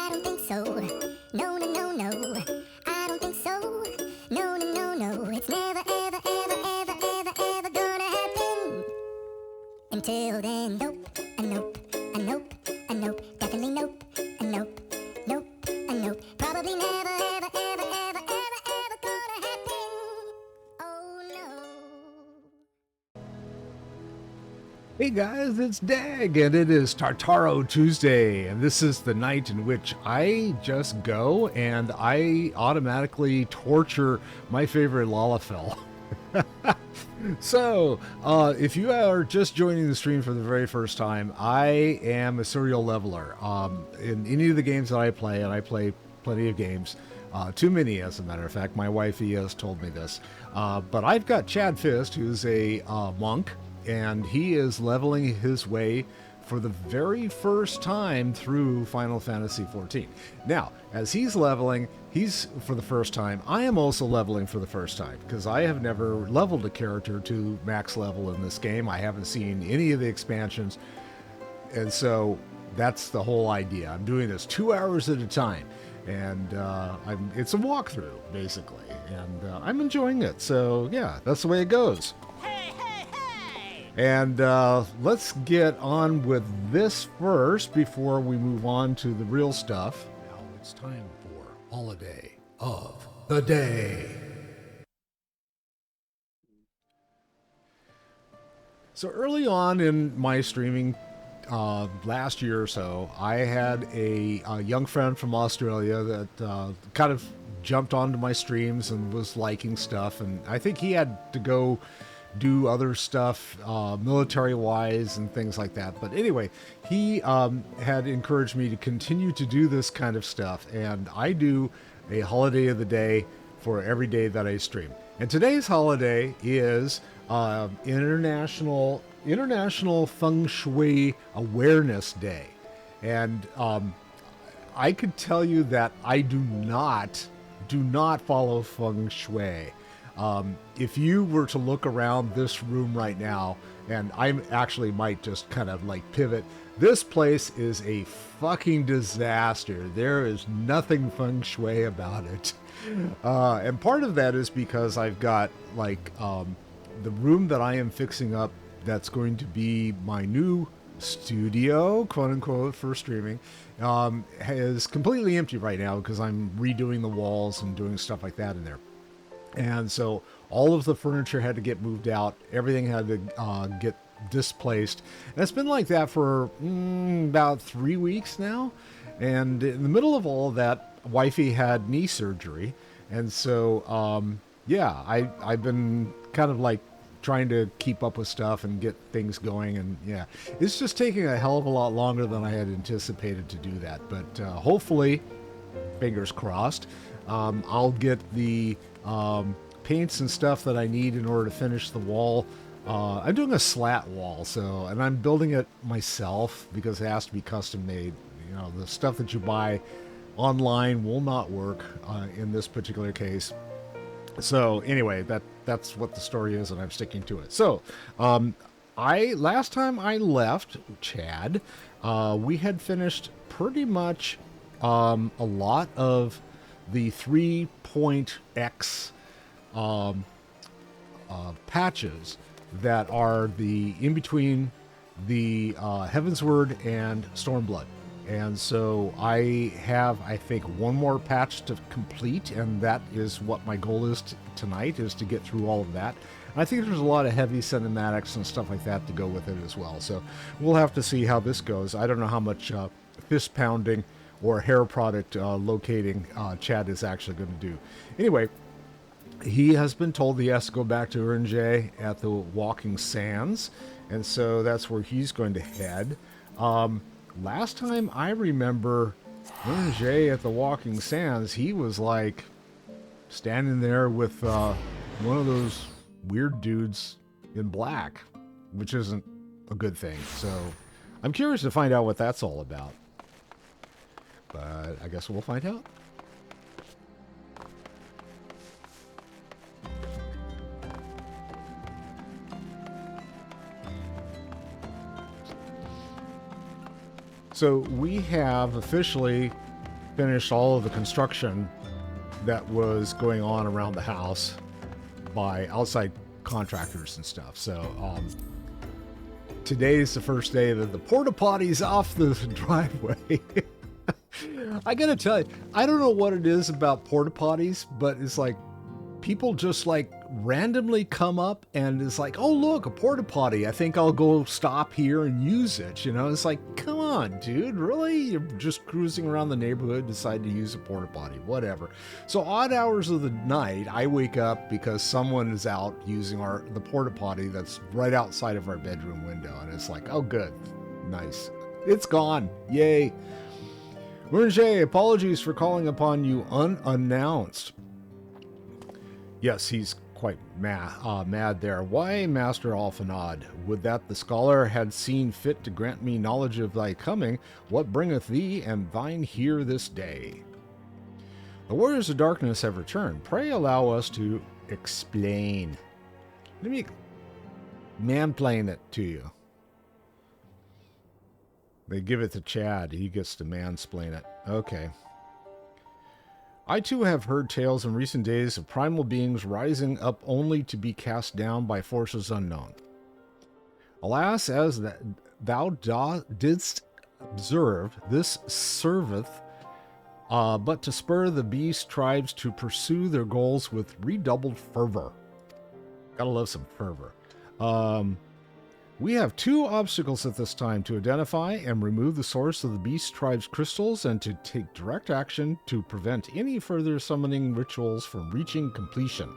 I don't think so. No, no, no, no. I don't think so. No, no, no, no. It's never, ever, ever, ever, ever, ever gonna happen. Until then, nope, a nope, a nope, a nope. Definitely nope, a nope, nope, a nope. Probably never, ever, ever, ever, ever, ever gonna happen. Oh no. Hey guys, it's Dag, and it is Tataru Tuesday, and this is the night in which I just go and I automatically torture my favorite Lalafell. So, if you are just joining the stream for the very first time, I am a serial leveler. In any of the games that I play, and I play plenty of games, too many as a matter of fact, my wifey has told me this, but I've got Chad Fist, who's a monk, and he is leveling his way for the very first time through Final Fantasy XIV. Now, as he's leveling, he's for the first time. I am also leveling for the first time because I have never leveled a character to max level in this game. I haven't seen any of the expansions, and so that's the whole idea. I'm doing this 2 hours at a time, and it's a walkthrough basically, and I'm enjoying it. So yeah, that's the way it goes. And let's get on with this first before we move on to the real stuff. Now it's time for Holiday of the Day. So early on in my streaming last year or so, I had a young friend from Australia that kind of jumped onto my streams and was liking stuff. And I think he had to go do other stuff military-wise and things like that. But anyway, he had encouraged me to continue to do this kind of stuff, and I do a holiday of the day for every day that I stream. And today's holiday is International Feng Shui Awareness Day. And I could tell you that I do not follow Feng Shui. If you were to look around this room right now, and I actually might just kind of like pivot, this place is a fucking disaster. There is nothing feng shui about it. And part of that is because I've got like the room that I am fixing up that's going to be my new studio, quote unquote, for streaming, is completely empty right now because I'm redoing the walls and doing stuff like that in there. And so all of the furniture had to get moved out. Everything had to get displaced. And it's been like that for about 3 weeks now. And in the middle of all of that, wifey had knee surgery. And so, yeah, I've been kind of like trying to keep up with stuff and get things going. And yeah, it's just taking a hell of a lot longer than I had anticipated to do that. But hopefully, fingers crossed, I'll get the paints and stuff that I need in order to finish the wall. I'm doing a slat wall, and I'm building it myself because it has to be custom made. You know, the stuff that you buy online will not work in this particular case. So anyway, that's what the story is, and I'm sticking to it. So last time I left Chad, we had finished pretty much a lot of the 3.x patches that are the in between the Heavensward and Stormblood. And so I have, I think, one more patch to complete, and that is what my goal is tonight, is to get through all of that. And I think there's a lot of heavy cinematics and stuff like that to go with it as well. So we'll have to see how this goes. I don't know how much fist pounding or hair product locating Chad is actually going to do. Anyway, he has been told he has to go back to Urnjay at the Walking Sands, and so that's where he's going to head. Last time I remember Urnjay at the Walking Sands, he was like standing there with one of those weird dudes in black, which isn't a good thing. So I'm curious to find out what that's all about. But I guess we'll find out. So we have officially finished all of the construction that was going on around the house by outside contractors and stuff. So today's the first day that the porta potty's off the driveway. I gotta tell you, I don't know what it is about porta potties, but it's like people just like randomly come up and it's like, oh look, a porta potty. I think I'll go stop here and use it. You know, it's like, come on, dude, really? You're just cruising around the neighborhood, decide to use a porta potty, whatever. So odd hours of the night, I wake up because someone is out using the porta potty that's right outside of our bedroom window, and it's like, oh good, nice, it's gone, yay. Murnjay, apologies for calling upon you unannounced. Yes, he's quite mad there. Why, Master Alphanod? Would that the scholar had seen fit to grant me knowledge of thy coming, what bringeth thee and thine here this day? The warriors of darkness have returned. Pray allow us to explain. Let me mansplain it to you. They give it to Chad. He gets to mansplain it. Okay. I too have heard tales in recent days of primal beings rising up only to be cast down by forces unknown. Alas, as thou didst observe, this serveth but to spur the beast tribes to pursue their goals with redoubled fervor. Gotta love some fervor. We have two obstacles at this time: to identify and remove the source of the beast tribe's crystals and to take direct action to prevent any further summoning rituals from reaching completion.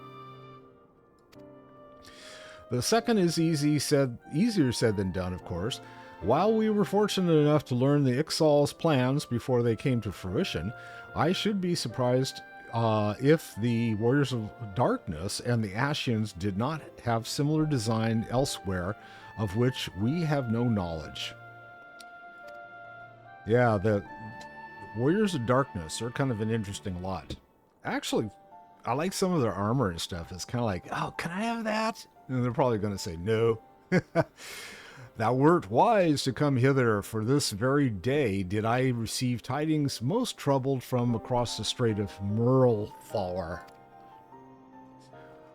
The second is easier said than done, of course. While we were fortunate enough to learn the Ixal's plans before they came to fruition, I should be surprised if the Warriors of Darkness and the Ashians did not have similar design elsewhere, of which we have no knowledge. Yeah, the Warriors of Darkness are kind of an interesting lot. Actually, I like some of their armor and stuff. It's kind of like, oh, can I have that? And they're probably going to say no. Thou wert wise to come hither, for this very day did I receive tidings most troubled from across the strait of Merlfar.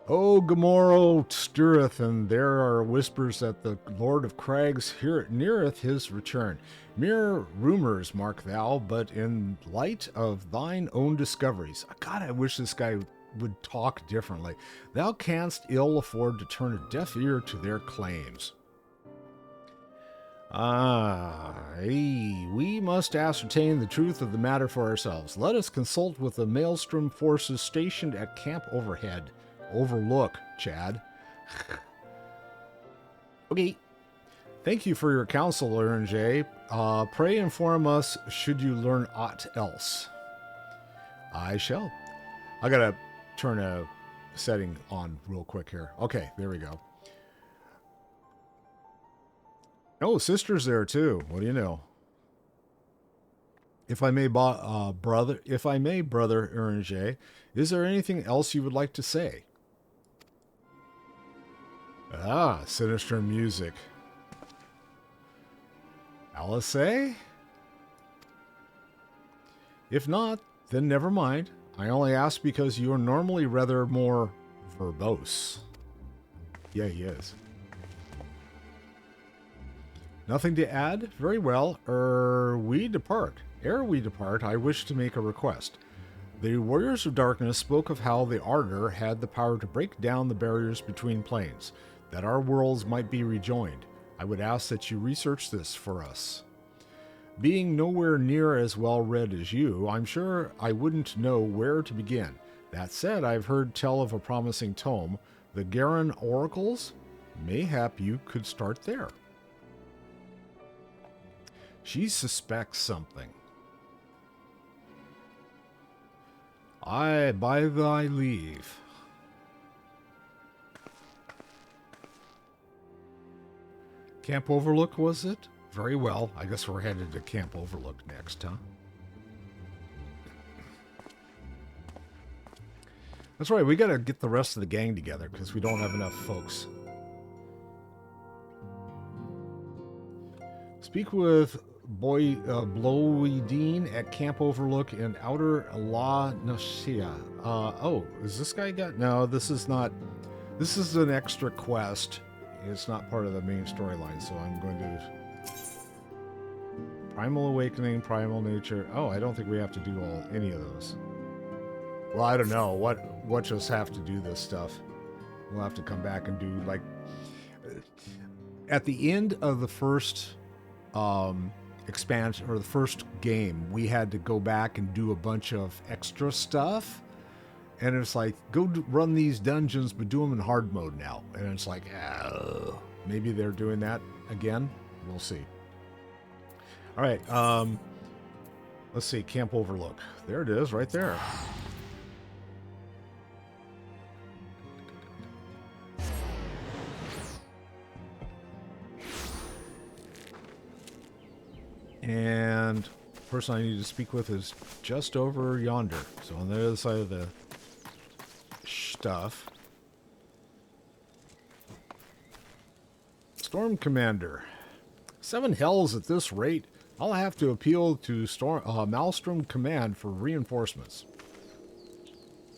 O Gamorro stirreth, and there are whispers that the Lord of Crags neareth his return. Mere rumors, mark thou, but in light of thine own discoveries. God, I wish this guy would talk differently. Thou canst ill afford to turn a deaf ear to their claims. We must ascertain the truth of the matter for ourselves. Let us consult with the Maelstrom forces stationed at Camp Overlook, Chad. Okay. Thank you for your counsel, Ernjay. Pray inform us should you learn aught else. I shall. I gotta turn a setting on real quick here. Okay, there we go. Oh, sister's there too. What do you know? If I may, brother Ernjay, is there anything else you would like to say? Ah, sinister music. Alaisae? If not, then never mind. I only ask because you are normally rather more verbose. Yeah, he is. Nothing to add? Very well. Ere we depart, I wish to make a request. The Warriors of Darkness spoke of how the Ardor had the power to break down the barriers between planes, that our worlds might be rejoined. I would ask that you research this for us. Being nowhere near as well read as you, I'm sure I wouldn't know where to begin. That said, I've heard tell of a promising tome, the Garen Oracles. Mayhap you could start there. She suspects something. Aye, by thy leave. Camp Overlook, was it? Very well. I guess we're headed to Camp Overlook next, huh? That's right, we gotta get the rest of the gang together because we don't have enough folks. Speak with Blowy Dean at Camp Overlook in Outer La Nocia. Oh, is this guy got... No, this is not... This is an extra quest. It's not part of the main storyline, so I'm going to... Primal Awakening, Primal Nature. Oh, I don't think we have to do any of those. Well, I don't know. What just have to do this stuff? We'll have to come back and do, like... At the end of the first expansion, or the first game, we had to go back and do a bunch of extra stuff. And it's like, go run these dungeons, but do them in hard mode now. And it's like, maybe they're doing that again. We'll see. All right. Let's see. Camp Overlook. There it is, right there. And the person I need to speak with is just over yonder. So on the other side of the stuff. Storm Commander. 7 hells at this rate. I'll have to appeal to Maelstrom Command for reinforcements.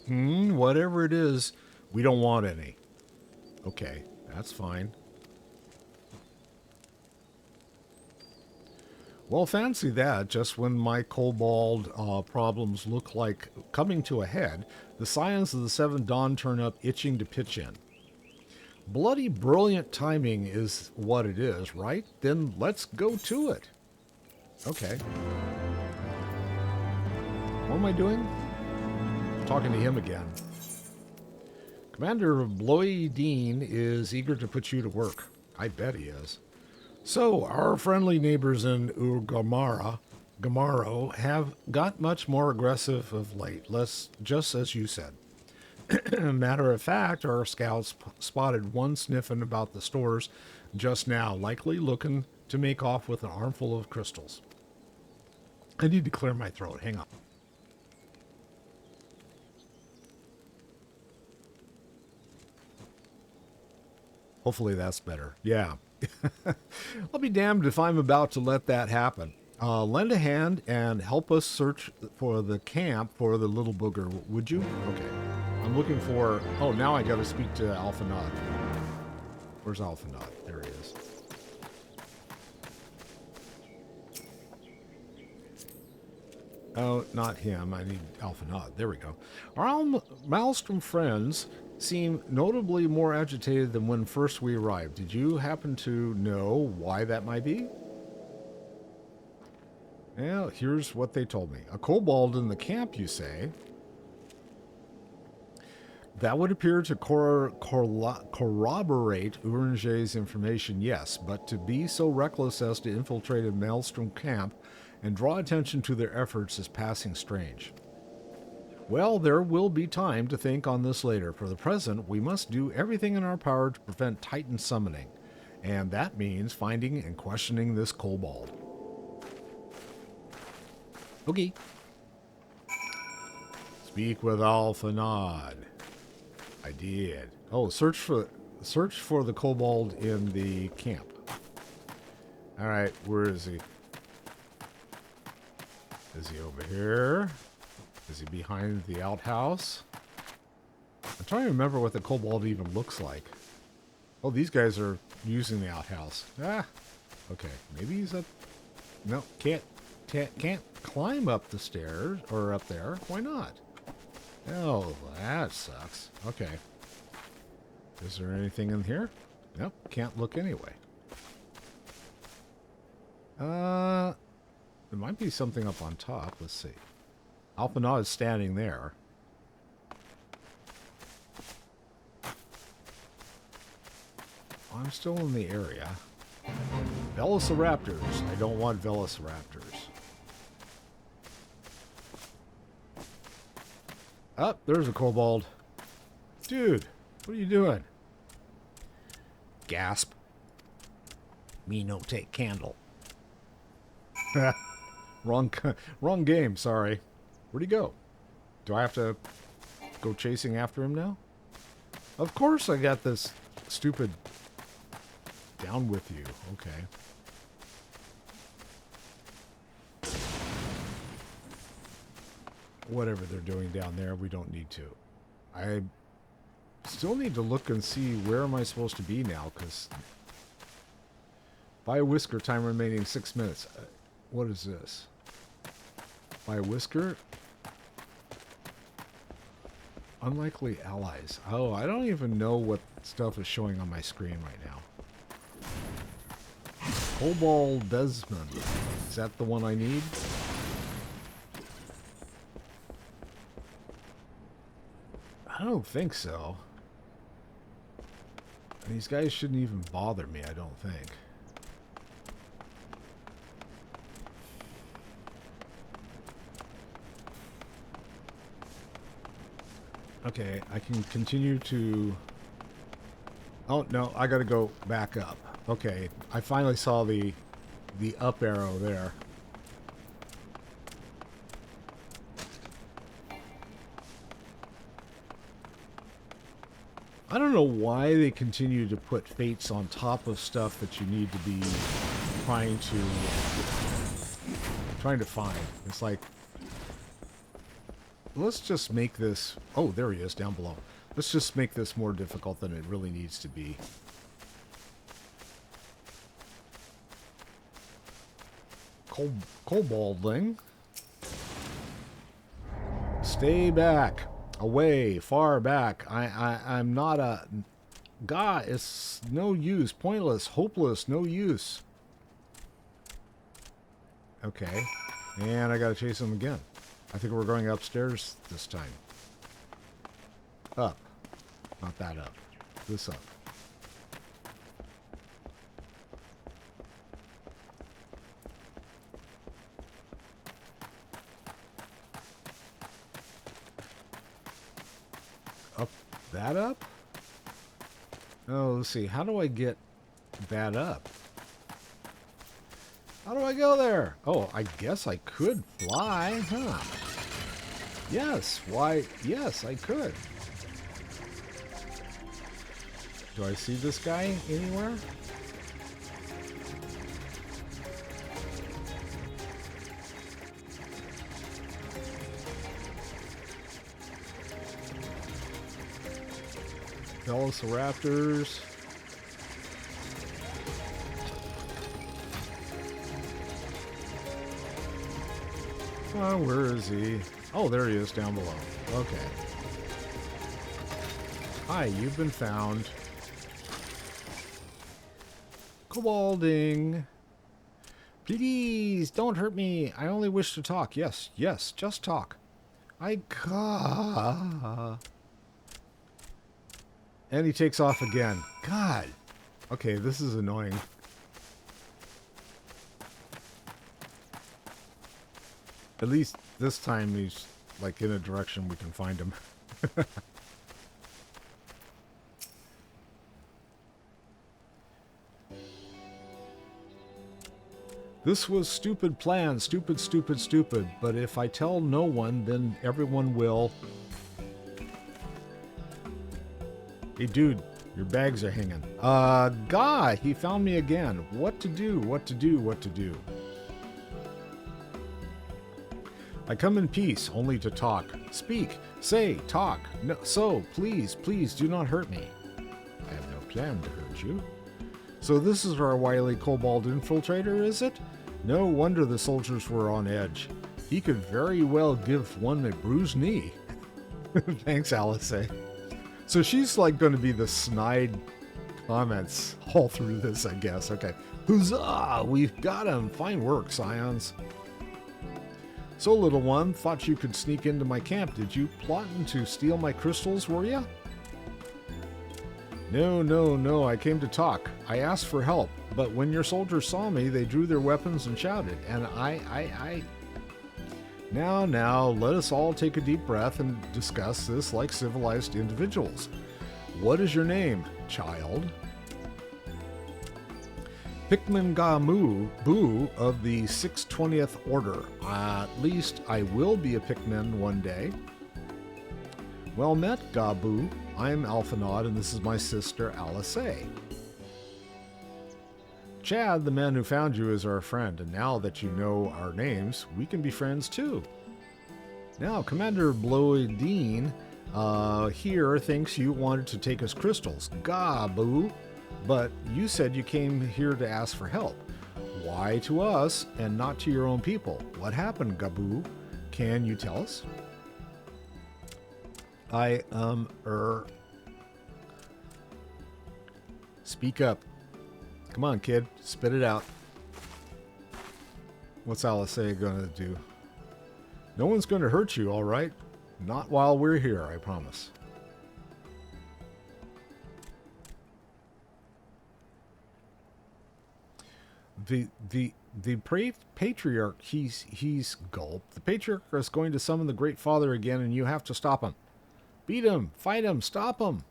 Whatever it is, we don't want any. Okay, that's fine. Well, fancy that. Just when my kobold problems look like coming to a head, the Scions of the Seven Dawn turn up itching to pitch in. Bloody brilliant timing is what it is, right? Then let's go to it. Okay. What am I doing? Talking to him again. Commander Bloy Dean is eager to put you to work. I bet he is. So, our friendly neighbors in Gamaro have got much more aggressive of late, just as you said. Matter of fact, our scouts spotted one sniffing about the stores just now, likely looking to make off with an armful of crystals. I need to clear my throat. Hang on. Hopefully that's better. Yeah. I'll be damned if I'm about to let that happen. Lend a hand and help us search for the camp for the little booger, would you? Okay. I'm looking for... Oh, now I gotta speak to Alphanod. Where's Alphanod? There he is. Oh, not him. I need Alphanod. There we go. Our Maelstrom friends seem notably more agitated than when first we arrived. Did you happen to know why that might be? Well, here's what they told me. A kobold in the camp, you say? That would appear to corroborate Urange's information, yes, but to be so reckless as to infiltrate a Maelstrom camp and draw attention to their efforts is passing strange. Well, there will be time to think on this later. For the present, we must do everything in our power to prevent Titan summoning, and that means finding and questioning this kobold. Okay. Speak with Alphanod. I did. Oh, search for the kobold in the camp. All right, where is he? Is he over here? Is he behind the outhouse? I'm trying to remember what the kobold even looks like. Oh, these guys are using the outhouse. Ah, okay. Maybe he's up. No, can't climb up the stairs or up there. Why not? Oh, that sucks. Okay. Is there anything in here? Nope, can't look anyway. There might be something up on top. Let's see. Alphanod is standing there. I'm still in the area. Velociraptors. I don't want Velociraptors. Oh, there's a kobold. Dude, what are you doing? Gasp. Me no take candle. Wrong game, sorry. Where'd he go? Do I have to go chasing after him now? Of course I got this stupid down with you. Okay. whatever they're doing down there, we don't need to. I still need to look and see where am I supposed to be now, because buy a whisker, time remaining 6 minutes. What is this? Buy a whisker? Unlikely allies. Oh, I don't even know what stuff is showing on my screen right now. Kobold Desmond. Is that the one I need? I don't think so. These guys shouldn't even bother me, I don't think. Okay, I can continue to... Oh, no, I gotta go back up. Okay, I finally saw the up arrow there. I don't know why they continue to put fates on top of stuff that you need to be trying to find. It's like, let's just make this... Oh, there he is, down below. Let's just make this more difficult than it really needs to be. Koboldling. Stay back. Away. Far back. I'm not a... God, it's no use. Pointless. Hopeless. No use. Okay. And I gotta chase him again. I think we're going upstairs this time. Up. Not that up. This up. Up. That up? Oh, let's see. How do I get that up? How do I go there? Oh, I guess I could fly, huh? Yes, why? Yes, I could. Do I see this guy anywhere? Velociraptors. Oh, where is he? Oh, there he is down below. Okay. Hi, you've been found. Kobolding. Please, don't hurt me. I only wish to talk. Yes, yes, just talk. And he takes off again. God. Okay, this is annoying. At least this time he's like in a direction we can find him. This was stupid plan, stupid, stupid, stupid. But if I tell no one, then everyone will. Hey, dude, your bags are hanging. God, he found me again. What to do, what to do, what to do. I come in peace, only to talk. Speak, say, talk. No, so, please, please, do not hurt me. I have no plan to hurt you. So this is our wily kobold infiltrator, is it? No wonder the soldiers were on edge. He could very well give one a bruised knee. Thanks, Alaisae. So she's like going to be the snide comments all through this, I guess. Okay. Huzzah! We've got him. Fine work, scions. So, little one, thought you could sneak into my camp. Did you plotting to steal my crystals, were ya? No, no, no, I came to talk. I asked for help, but when your soldiers saw me, they drew their weapons and shouted, and I... Now, let us all take a deep breath and discuss this like civilized individuals. What is your name, child? Pikmin Gamu Boo of the 620th Order. At least I will be a Pikmin one day. Well met, Gabu. I'm Alphanod, and this is my sister, Alaisae. Chad, the man who found you, is our friend, and now that you know our names, we can be friends too. Now, Commander Bloydeen here thinks you wanted to take his crystals. Gabu. But you said you came here to ask for help. Why to us and not to your own people? What happened, Gabu? Can you tell us? Speak up. Come on, kid. Spit it out. What's Alaisae gonna do? No one's gonna hurt you, all right? Not while we're here, I promise. The patriarch, he's gulped. The patriarch is going to summon the Great Father again, and you have to stop him. Beat him, fight him, stop him.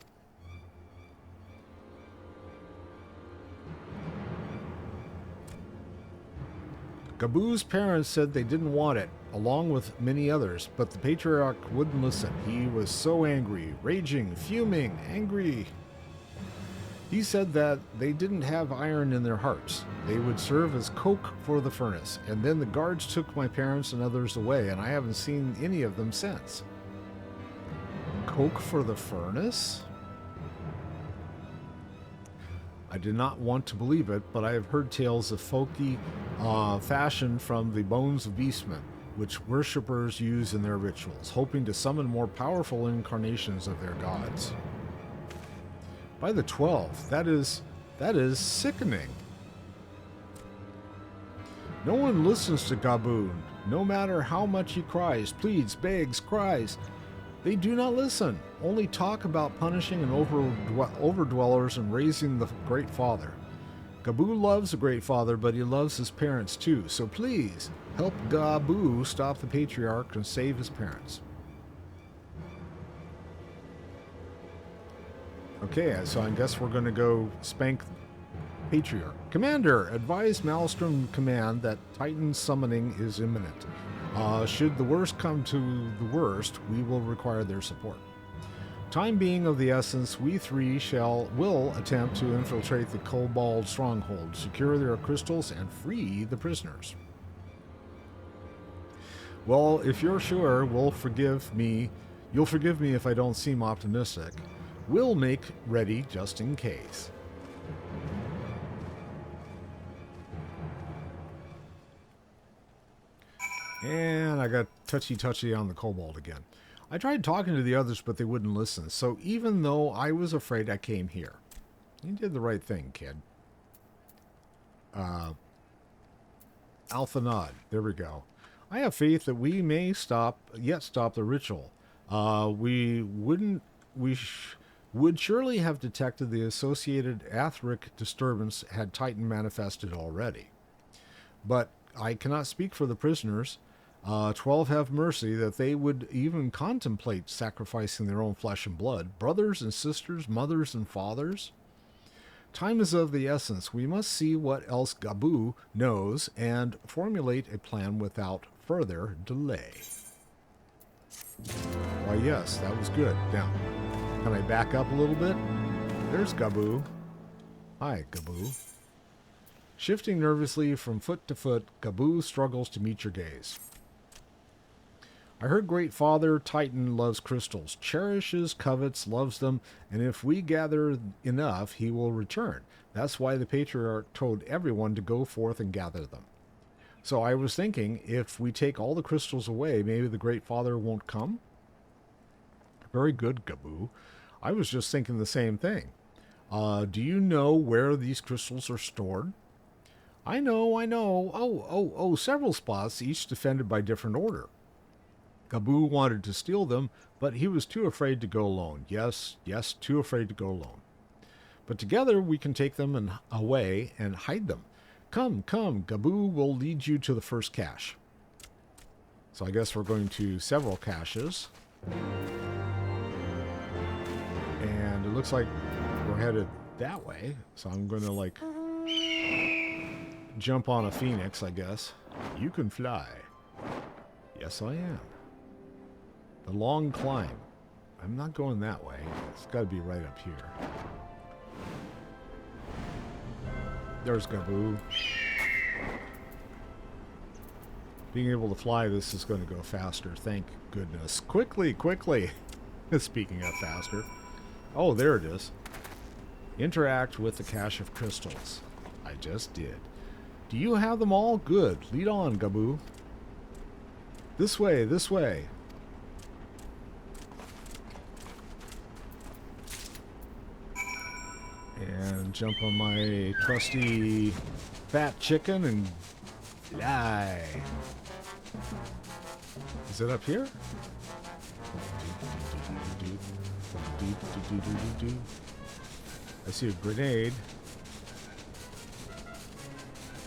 Gabu's parents said they didn't want it, along with many others, but the patriarch wouldn't listen. He was so angry, raging, fuming, angry. He said that they didn't have iron in their hearts. They would serve as coke for the furnace, and then the guards took my parents and others away, and I haven't seen any of them since. Coke for the furnace? I did not want to believe it, but I have heard tales of folky fashion from the bones of beastmen, which worshippers use in their rituals, hoping to summon more powerful incarnations of their gods. By the 12th, that is sickening. No one listens to Gabu, no matter how much he cries, pleads, begs, cries. They do not listen, only talk about punishing and overdwellers and raising the Great Father. Gabu loves the Great Father, but he loves his parents too, so please help Gabu stop the Patriarch and save his parents. Okay, so I guess we're going to go spank Patriarch. Commander, advise Maelstrom Command that Titan summoning is imminent. Should the worst come to the worst, we will require their support. Time being of the essence, we three will attempt to infiltrate the Kobold stronghold, secure their crystals, and free the prisoners. Well, if you're sure, you'll forgive me if I don't seem optimistic. We'll make ready just in case. And I got touchy on the Kobold again. I tried talking to the others, but they wouldn't listen. So even though I was afraid, I came here. You did the right thing, kid. Alpha Nod. There we go. I have faith that we may stop the ritual. We would surely have detected the associated aetheric disturbance had Titan manifested already. But I cannot speak for the prisoners. 12 have mercy that they would even contemplate sacrificing their own flesh and blood. Brothers and sisters, mothers and fathers. Time is of the essence. We must see what else Gabu knows and formulate a plan without further delay. Why, yes, that was good. Now, can I back up a little bit? There's Gabu. Hi, Gabu. Shifting nervously from foot to foot, Gabu struggles to meet your gaze. I heard Great Father Titan loves crystals, cherishes, covets, loves them, and if we gather enough, he will return. That's why the Patriarch told everyone to go forth and gather them. So I was thinking, if we take all the crystals away, maybe the Great Father won't come? Very good, Gabu. I was just thinking the same thing. Do you know where these crystals are stored? I know. Oh, several spots, each defended by different order. Gabu wanted to steal them, but he was too afraid to go alone. Yes, too afraid to go alone. But together we can take them away and hide them. Come, Gabu will lead you to the first cache. So I guess we're going to several caches. And it looks like we're headed that way. So I'm going to, jump on a phoenix, I guess. You can fly. Yes, I am. The long climb. I'm not going that way. It's got to be right up here. There's Gabu. Being able to fly, this is going to go faster. Thank goodness. Quickly, quickly. Speaking of faster. Oh, there it is. Interact with the cache of crystals. I just did. Do you have them all? Good. Lead on, Gaboo. This way, this way. And jump on my trusty fat chicken and fly. Is it up here? I see a grenade.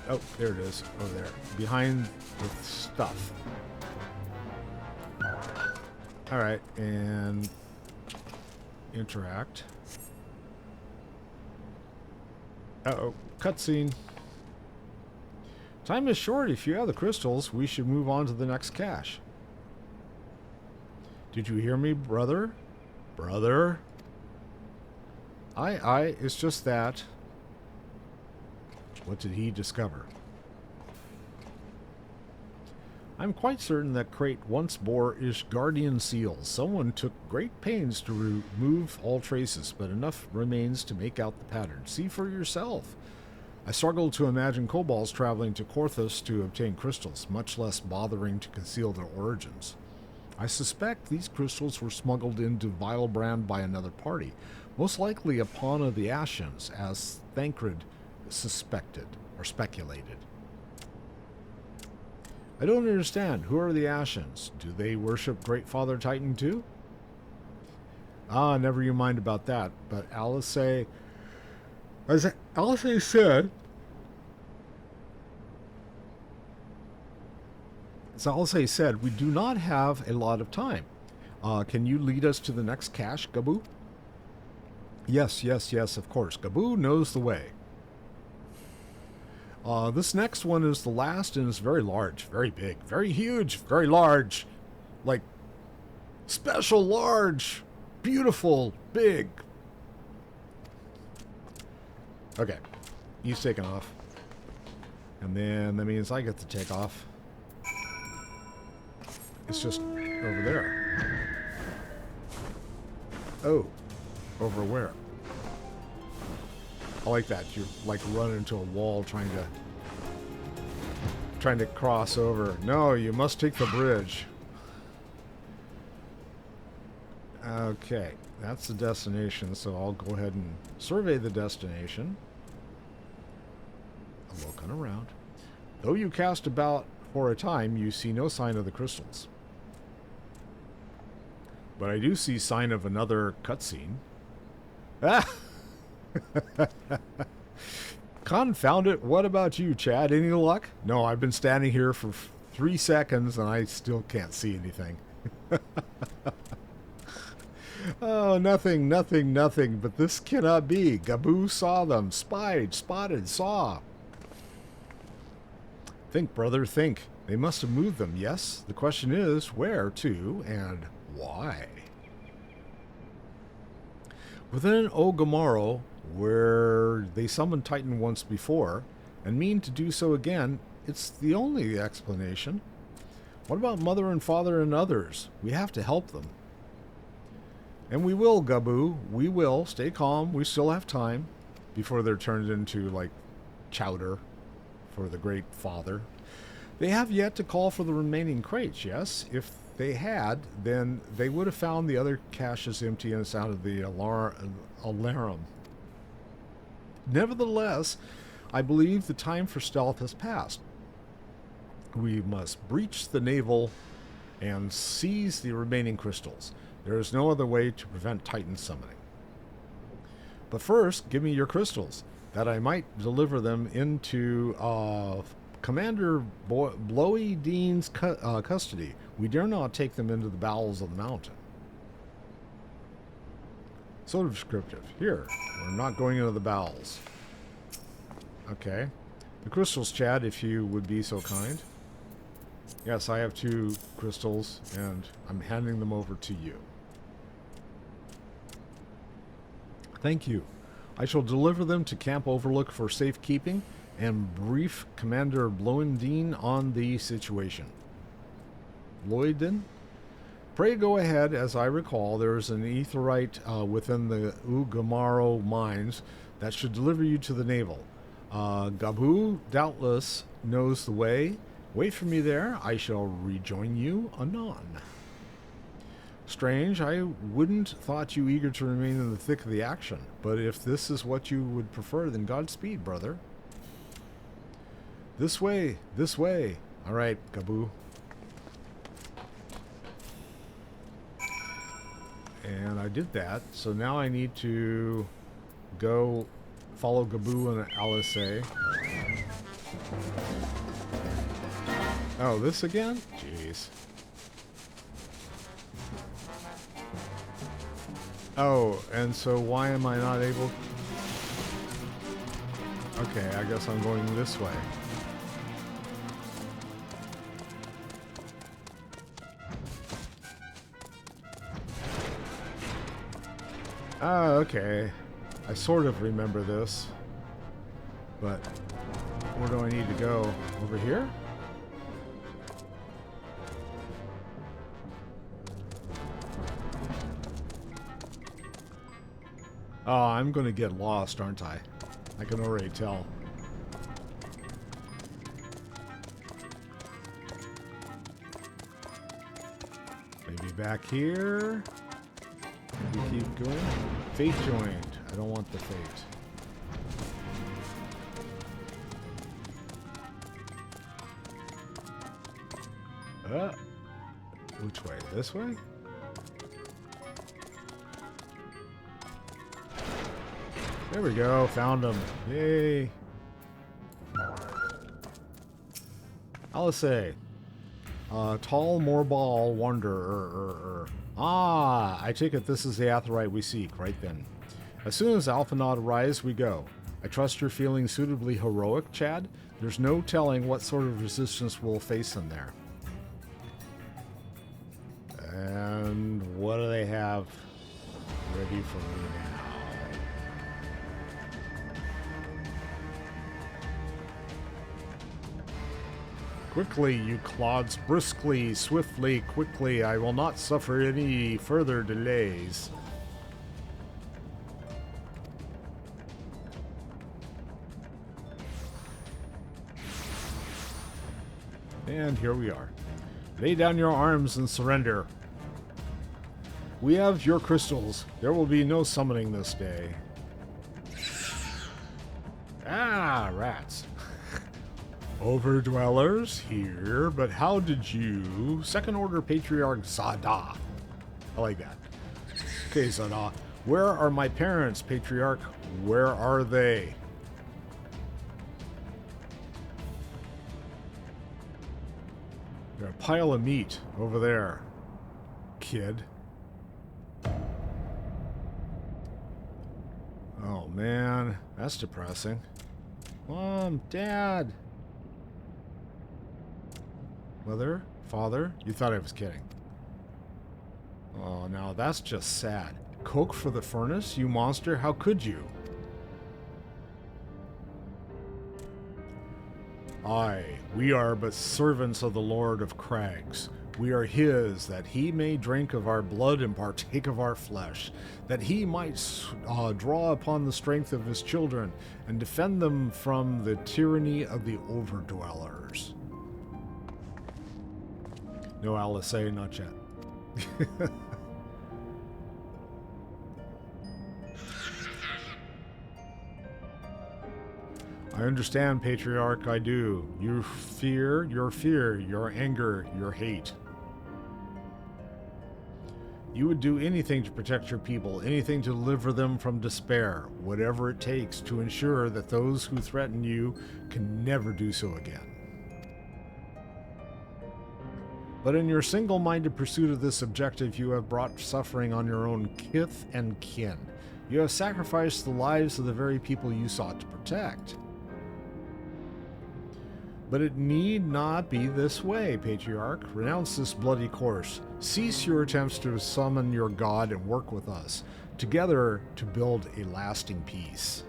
Oh, there it is. Over there. Behind the stuff. Alright, and interact. Uh-oh, cutscene. Time is short. If you have the crystals, we should move on to the next cache. Did you hear me, brother? Brother? It's just that. What did he discover? I'm quite certain that crate once bore Ishgardian seals. Someone took great pains to remove all traces, but enough remains to make out the pattern. See for yourself. I struggle to imagine kobolds traveling to Korthus to obtain crystals, much less bothering to conceal their origins. I suspect these crystals were smuggled into Vilebrand by another party, most likely a pawn of the Ascians, as Thancred suspected or speculated. I don't understand. Who are the Ascians? Do they worship Great Father Titan too? Ah, never you mind about that. But Alaisae, as Alaisae said, we do not have a lot of time. Can you lead us to the next cache, Gaboo? Yes, of course. Gaboo knows the way. This next one is the last and is very large, very big, very huge, very large. Like, special large, beautiful, big. Okay, he's taking off. And then that means I get to take off. It's just over there. Oh, over where? I like that. You're like running into a wall trying to cross over. No, you must take the bridge. Okay, that's the destination, so I'll go ahead and survey the destination. I'm looking around. Though you cast about for a time, you see no sign of the crystals. But I do see sign of another cutscene. Ah! Confound it. What about you, Chad? Any luck? No, I've been standing here for 3 seconds and I still can't see anything. Oh, nothing. But this cannot be. Gaboo saw them. Spied, spotted, saw. Think, brother, think. They must have moved them, yes? The question is, where to and why? Within Ogamaro, where they summoned Titan once before, and mean to do so again, it's the only explanation. What about Mother and Father and others? We have to help them. And we will, Gaboo. We will. Stay calm. We still have time before they're turned into, like, chowder for the Great Father. They have yet to call for the remaining crates, yes? If they had, then they would have found the other caches empty and sounded the alarm. Nevertheless, I believe the time for stealth has passed. We must breach the Navel and seize the remaining crystals. There is no other way to prevent Titan summoning. But first, give me your crystals, that I might deliver them into Commander Blowy Dean's custody. We dare not take them into the bowels of the mountain. So descriptive. Here, we're not going into the bowels. Okay. The crystals, Chad, if you would be so kind. Yes, I have 2 crystals, and I'm handing them over to you. Thank you. I shall deliver them to Camp Overlook for safekeeping, and brief Commander Bloendine on the situation. Bloeden? Pray go ahead. As I recall, there is an aetherite within the Ugamaro mines that should deliver you to the Navel. Gabu doubtless knows the way. Wait for me there. I shall rejoin you anon. Strange, I wouldn't thought you eager to remain in the thick of the action, but if this is what you would prefer, then Godspeed, brother. This way, this way. All right, Gabu. And I did that, so now I need to go follow Gabu and Alaisae. Oh, this again? Jeez. Oh, and so why am I not able... Okay, I guess I'm going this way. Oh, okay. I sort of remember this. But where do I need to go? Over here? Oh, I'm going to get lost, aren't I? I can already tell. Maybe back here. We keep going. Fate joined. I don't want the fate. Which way? This way? There we go. Found him. Yay. Alaisae. Tall Morbal Wanderer. Ah, I take it this is the aetherite we seek. Right then. As soon as Alphanod arrives, we go. I trust you're feeling suitably heroic, Chad. There's no telling what sort of resistance we'll face in there. And what do they have ready for me now? Quickly, you clods, briskly, swiftly, quickly. I will not suffer any further delays. And here we are. Lay down your arms and surrender. We have your crystals. There will be no summoning this day. Ah, rats. Overdwellers here, but how did you... Second Order Patriarch Zada. I like that. Okay, Zada. Where are my parents, Patriarch? Where are they? There's a pile of meat over there, kid. Oh, man. That's depressing. Mom, Dad. Mother? Father? You thought I was kidding. Oh, now that's just sad. Coke for the furnace? You monster, how could you? Aye, we are but servants of the Lord of Crags. We are his, that he may drink of our blood and partake of our flesh, that he might draw upon the strength of his children and defend them from the tyranny of the overdwellers. No, Alaisae, not yet. I understand, Patriarch, I do. Your fear, your anger, your hate. You would do anything to protect your people, anything to deliver them from despair, whatever it takes to ensure that those who threaten you can never do so again. But in your single-minded pursuit of this objective, you have brought suffering on your own kith and kin. You have sacrificed the lives of the very people you sought to protect. But it need not be this way, Patriarch. Renounce this bloody course. Cease your attempts to summon your god and work with us, together to build a lasting peace.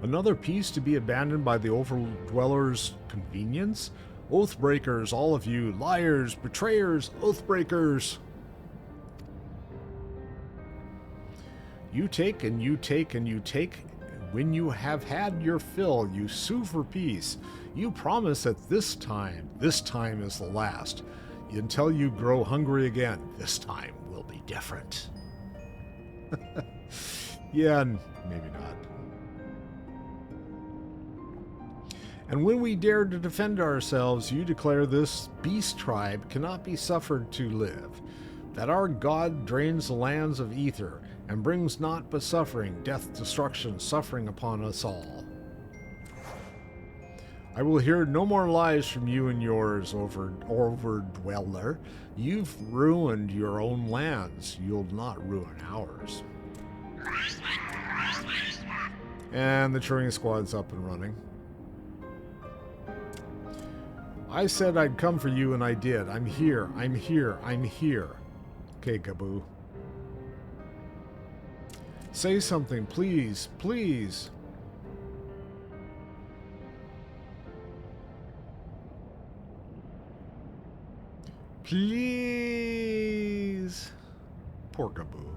Another piece to be abandoned by the overdwellers' convenience? Oathbreakers, all of you. Liars, betrayers, oathbreakers. You take and you take and you take. When you have had your fill, you sue for peace. You promise that this time is the last. Until you grow hungry again, this time will be different. Yeah, maybe not. And when we dare to defend ourselves, you declare this beast tribe cannot be suffered to live, that our God drains the lands of ether, and brings naught but suffering, death, destruction, suffering upon us all. I will hear no more lies from you and yours, overdweller. You've ruined your own lands. You'll not ruin ours. And the Turing Squad's up and running. I said I'd come for you, and I did. I'm here. I'm here. I'm here. Okay, Gaboo. Say something, please. Please. Please. Poor Gaboo.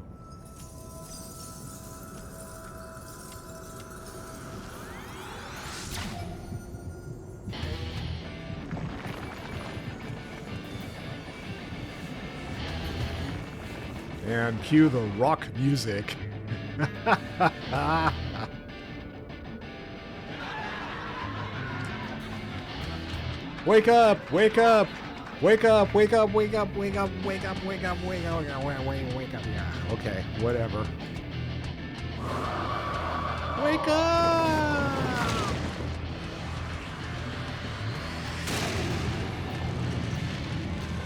And cue the rock music. Wake up! Wake up! Wake up! Wake up! Wake up! Wake up! Wake up! Wake up! Wake up! Wake up! Yeah. Okay. Whatever. Wake up!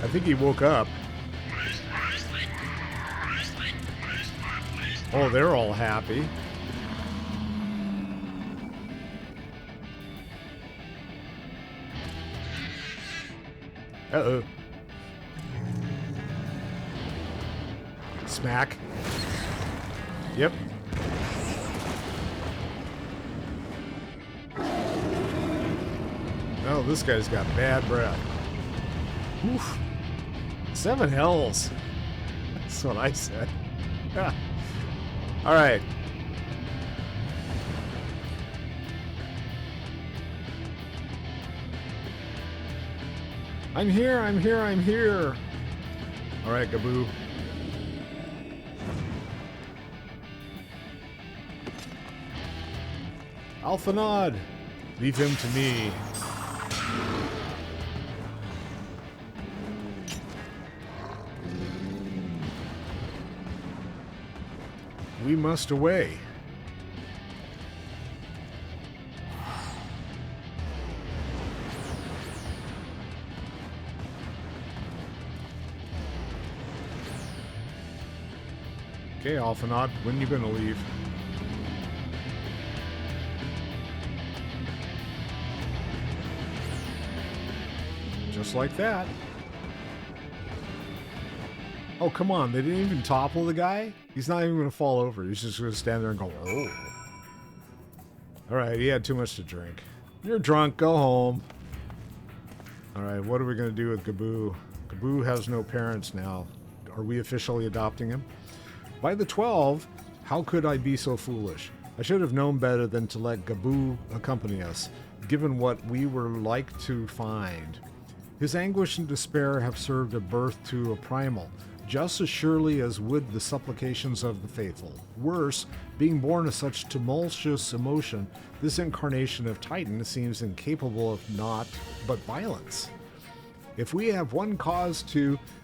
I think he woke up. Oh, they're all happy. Uh-oh. Smack. Yep. Oh, this guy's got bad breath. Oof. 7 hells. That's what I said. Yeah. All right. I'm here, I'm here, I'm here. All right, Gaboo. Alpha Nod. Leave him to me. We must away. Okay, Alphanod, when are you going to leave? Just like that. Oh, come on. They didn't even topple the guy? He's not even going to fall over. He's just going to stand there and go, oh. Alright, he had too much to drink. You're drunk. Go home. Alright, what are we going to do with Gaboo? Gaboo has no parents now. Are we officially adopting him? By the 12, how could I be so foolish? I should have known better than to let Gaboo accompany us, given what we were like to find. His anguish and despair have served a birth to a primal, just as surely as would the supplications of the faithful. Worse, being born of such tumultuous emotion, this incarnation of Titan seems incapable of naught but violence. If we have one cause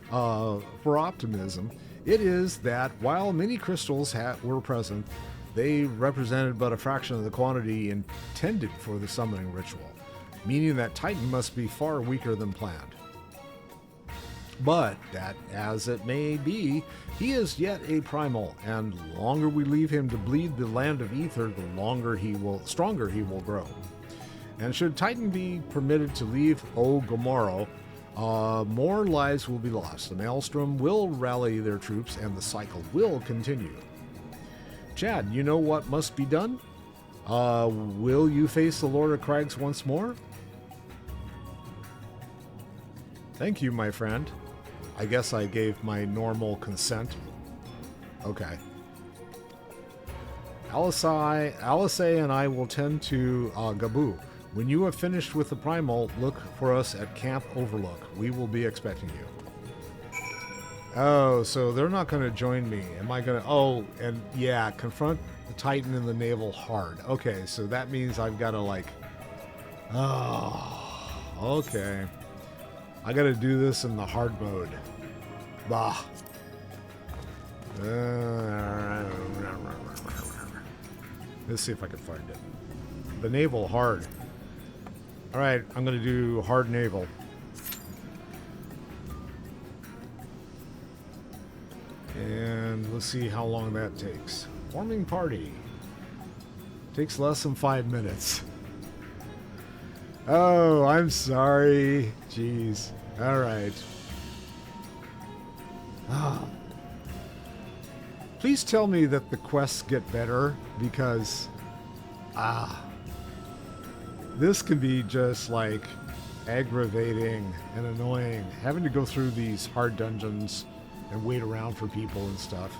for optimism, it is that while many crystals were present, they represented but a fraction of the quantity intended for the summoning ritual, meaning that Titan must be far weaker than planned. But that as it may be, he is yet a primal, and the longer we leave him to bleed the land of ether, the stronger he will grow. And should Titan be permitted to leave Gomorrah, more lives will be lost. The Maelstrom will rally their troops, and the cycle will continue. Chad, you know what must be done? Will you face the Lord of Crags once more? Thank you, my friend. I guess I gave my normal consent. Okay. Alaisae and I will tend to Gabu. When you have finished with the primal, look for us at Camp Overlook. We will be expecting you. Oh, so they're not going to join me. Am I going to... Oh, and yeah, confront the Titan in the Navel hard. Okay, so that means I've got to like... Oh, okay. I got to do this in the hard mode. Bah. Let's see if I can find it. The Navel hard. Alright, I'm going to do hard Navel. And let's see how long that takes. Forming party. Takes less than 5 minutes. Oh, I'm sorry. Jeez. Alright. Ah. Please tell me that the quests get better, because this can be just like aggravating and annoying, having to go through these hard dungeons and wait around for people and stuff.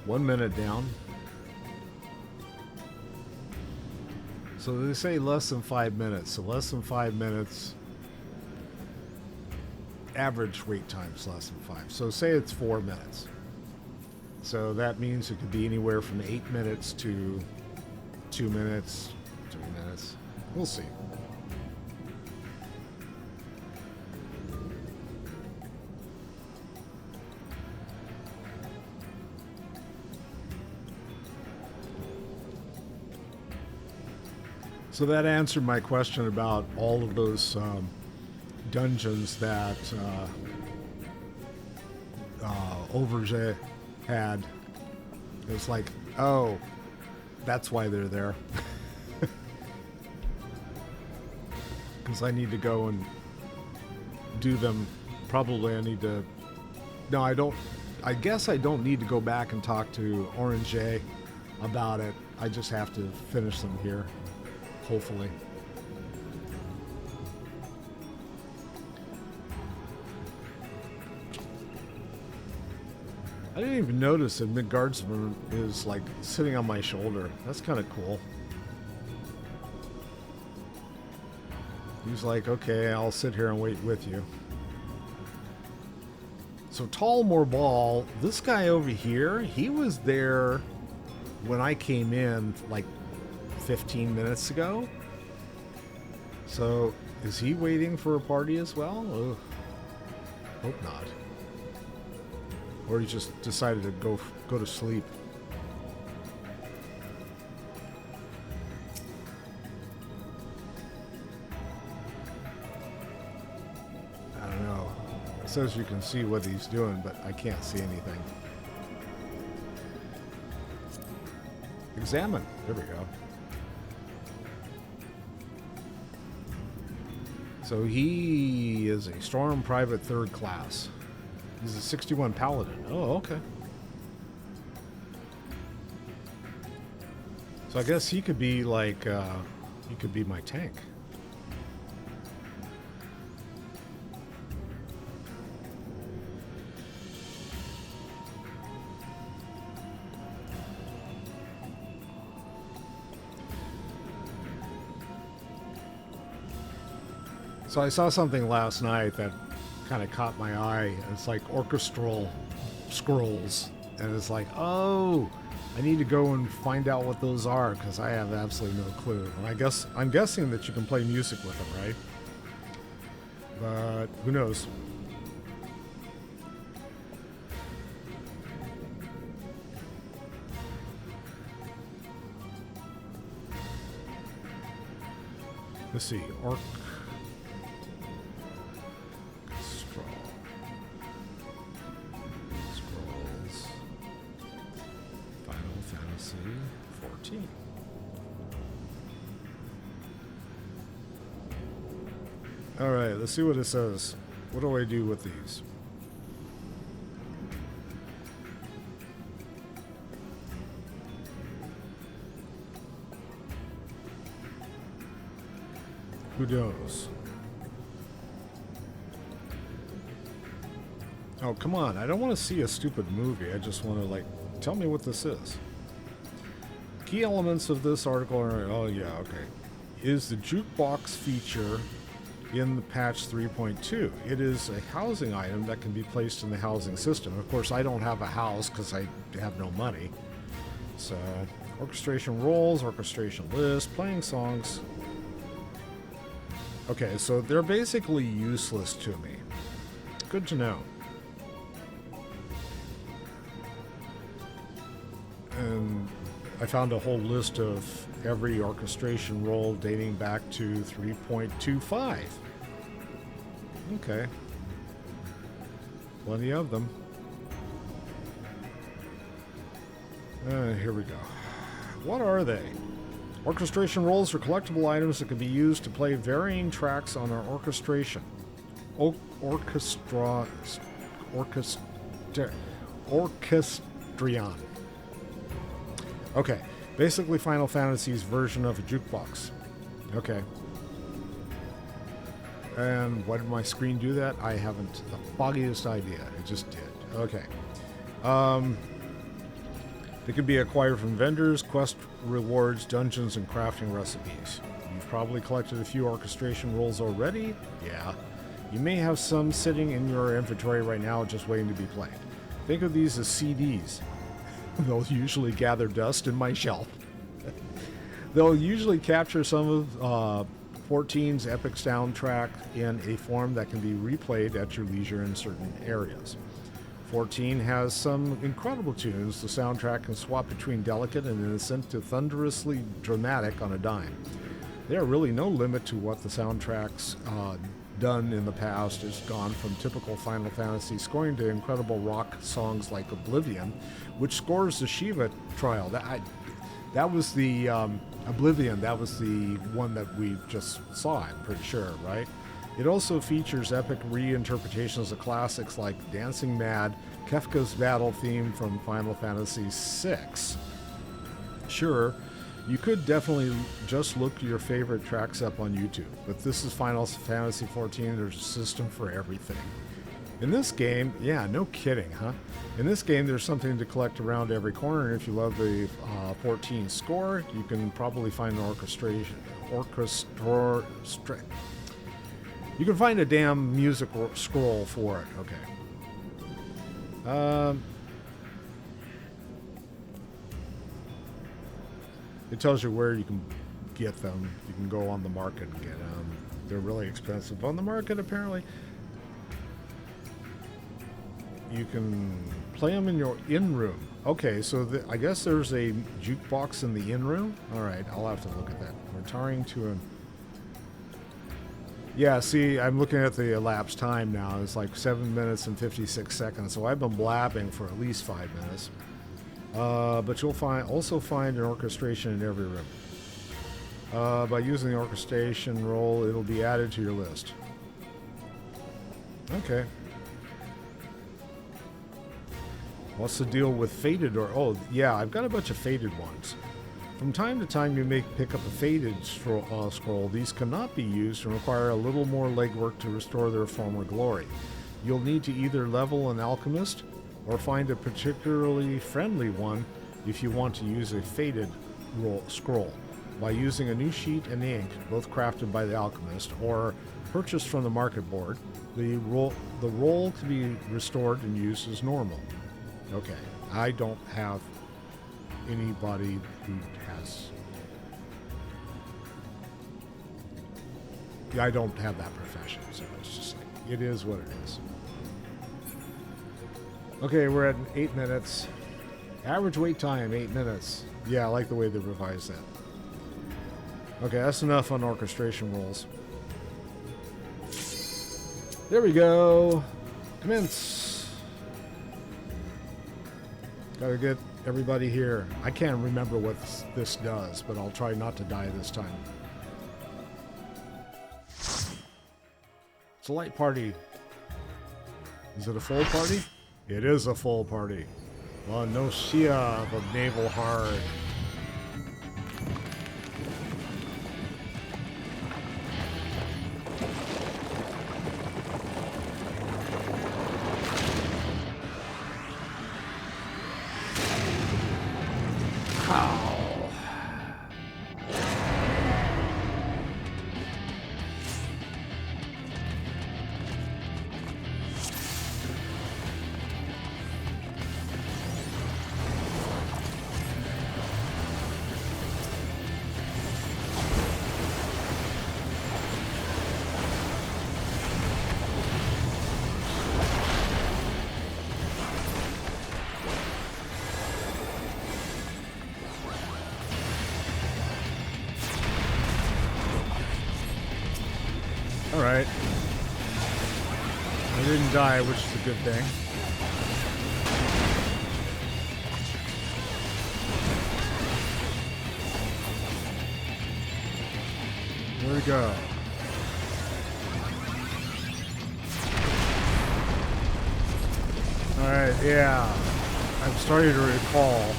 One minute down. So they say less than 5 minutes. So less than 5 minutes. Average wait time is less than 5. So say it's 4 minutes. So that means it could be anywhere from 8 minutes to 2 minutes, 3 minutes. We'll see. So that answered my question about all of those dungeons that Auvergne had. It was like, oh, that's why they're there. Because I need to go and do them. Probably I need to... No, I don't... I guess I don't need to go back and talk to Orange about it. I just have to finish them here. Hopefully. I didn't even notice that Midgardsman is like sitting on my shoulder. That's kind of cool. He's like, okay, I'll sit here and wait with you. So Tallmore Ball, this guy over here, he was there when I came in like 15 minutes ago. So is he waiting for a party as well? Ugh. Hope not. Or he just decided to go to sleep. I don't know. It says you can see what he's doing, but I can't see anything. Examine. There we go. So he is a Storm Private 3rd class. He's a 61 Paladin. Oh, okay. So I guess he could be like, he could be my tank. So I saw something last night that kind of caught my eye. It's like orchestral scrolls. And it's like, oh, I need to go and find out what those are, because I have absolutely no clue. And I'm guessing that you can play music with them, right? But who knows? Let's see. Fantasy 14. Alright, let's see what it says. What do I do with these? Who knows? Oh, come on. I don't want to see a stupid movie. I just want to, like, tell me what this is. Key elements of this article are... Oh, yeah, okay. Is the jukebox feature in the patch 3.2. It is a housing item that can be placed in the housing system. Of course, I don't have a house because I have no money. So, orchestration roles, orchestration list, playing songs. Okay, so they're basically useless to me. Good to know. And I found a whole list of every orchestration role dating back to 3.25. Okay. Plenty of them. Here we go. What are they? Orchestration roles are collectible items that can be used to play varying tracks on our orchestration. Orchestrion. Okay, basically Final Fantasy's version of a jukebox. Okay. And why did my screen do that? I haven't the foggiest idea. It just did. Okay. They can be acquired from vendors, quest rewards, dungeons, and crafting recipes. You've probably collected a few orchestration roles already? Yeah. You may have some sitting in your inventory right now just waiting to be played. Think of these as CDs. They'll usually gather dust in my shelf. They'll usually capture some of 14's epic soundtrack in a form that can be replayed at your leisure in certain areas. 14 has some incredible tunes. The soundtrack can swap between delicate and innocent to thunderously dramatic on a dime. There are really no limit to what the soundtrack's done in the past. Has gone from typical Final Fantasy scoring to incredible rock songs like Oblivion, which scores the Shiva trial. That was the Oblivion. That was the one that we just saw, I'm pretty sure, right? It also features epic reinterpretations of classics like Dancing Mad, Kefka's battle theme from Final Fantasy VI. Sure, you could definitely just look your favorite tracks up on YouTube, but this is Final Fantasy XIV. There's a system for everything. In this game, yeah, no kidding, huh? In this game, there's something to collect around every corner, and if you love the 14 score, you can probably find an you can find a damn music scroll for it. Okay. It tells you where you can get them. You can go on the market and get them. They're really expensive on the market, apparently. You can play them in your in-room. Okay, so I guess there's a jukebox in the in-room? Alright, I'll have to look at that. Retiring to an... Yeah, see, I'm looking at the elapsed time now. It's like 7 minutes and 56 seconds, so I've been blabbing for at least 5 minutes. But you'll also find an orchestration in every room. By using the orchestration role, it'll be added to your list. Okay. What's the deal with faded or... Oh, yeah, I've got a bunch of faded ones. From time to time, you may pick up a faded scroll. These cannot be used and require a little more legwork to restore their former glory. You'll need to either level an alchemist or find a particularly friendly one if you want to use a faded scroll. By using a new sheet and ink, both crafted by the alchemist or purchased from the market board, the roll can be restored and used as normal. Okay, I don't have anybody who has... I don't have that profession, so it's just like, it is what it is. Okay, we're at 8 minutes. Average wait time, 8 minutes. Yeah, I like the way they revised that. Okay, that's enough on orchestration roles. There we go. Commence. Gotta get everybody here. I can't remember what this does, but I'll try not to die this time. It's a light party. Is it a full party? It is a full party. Well, no Shia, the naval hard. Alright. I didn't die, which is a good thing. Here we go. Alright, yeah. I'm starting to recall.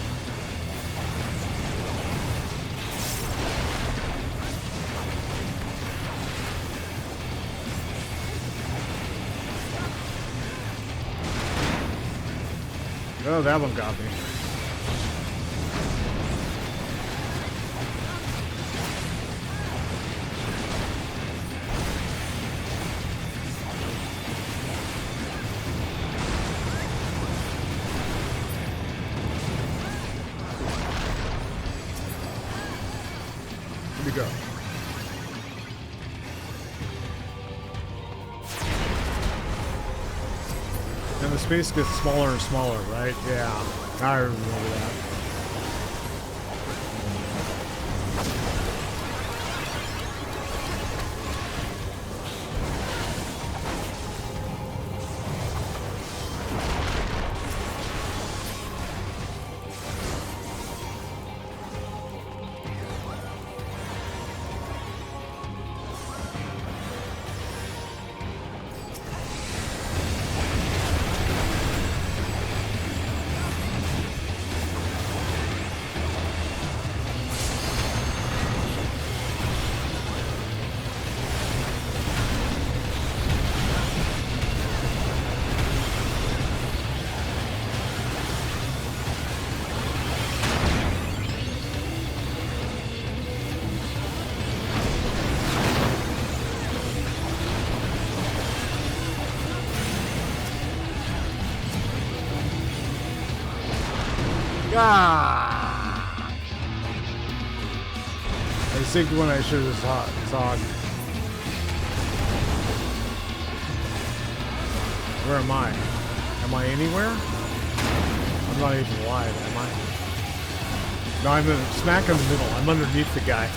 Oh, that one got me. Here we go. And the space gets smaller and smaller, right? Yeah, I remember that. Ah! I think when I should have saw. Where am I? Am I anywhere? I'm not even alive, am I? No, I'm smack in the middle. I'm underneath the guy.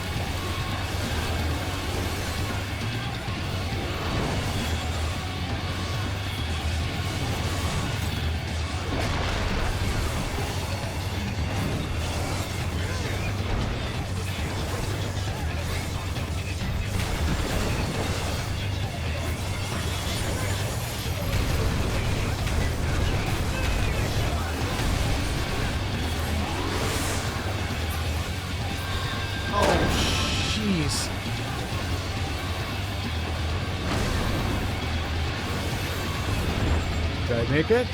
Did I make it?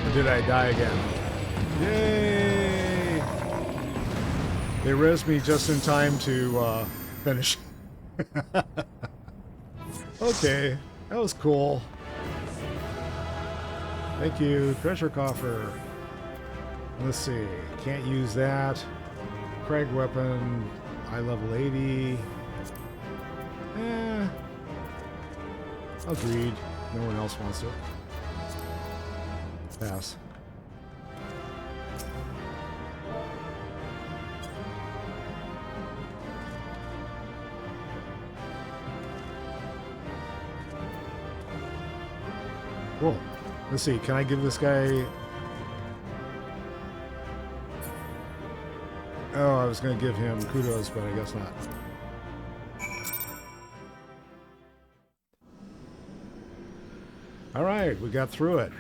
Or did I die again? Yay! They res me just in time to finish. Okay, that was cool. Thank you, treasure coffer. Let's see, can't use that. Craig weapon, eye level 80. Agreed. No one else wants it. Pass. Cool. Let's see, can I give this guy... Oh, I was going to give him kudos, but I guess not. All right, we got through it.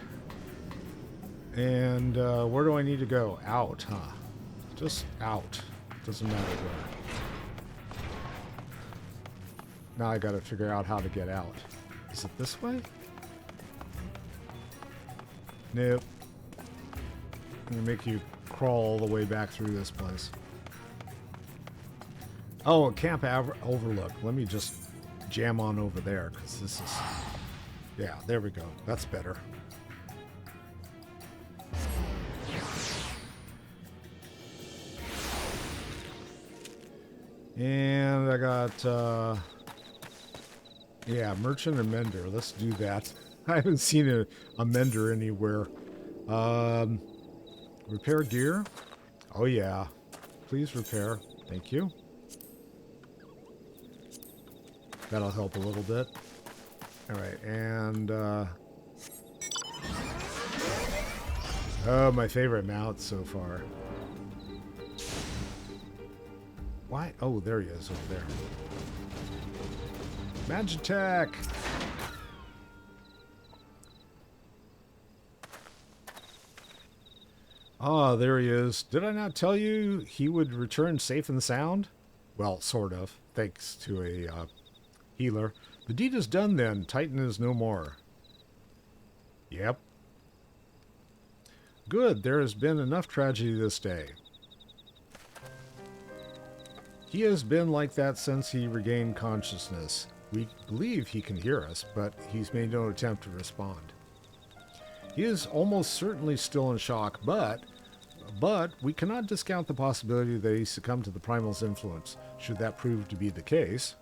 And where do I need to go? Out, huh? Just out. Doesn't matter where. Now I got to figure out how to get out. Is it this way? Nope. I'm going to make you crawl all the way back through this place. Oh, Camp Overlook. Let me just jam on over there, because this is... Yeah, there we go. That's better. And I got... yeah, Merchant and Mender. Let's do that. I haven't seen a Mender anywhere. Repair gear? Oh, yeah. Please repair. Thank you. That'll help a little bit. Alright, and... oh, my favorite mount so far. Why? Oh, there he is, over there. Magitech! Ah, there he is. Did I not tell you he would return safe and sound? Well, sort of, thanks to a healer. The deed is done then. Titan is no more. Yep. Good, there has been enough tragedy this day. He has been like that since he regained consciousness. We believe he can hear us, but he's made no attempt to respond. He is almost certainly still in shock, but we cannot discount the possibility that he succumbed to the Primal's influence. Should that prove to be the case,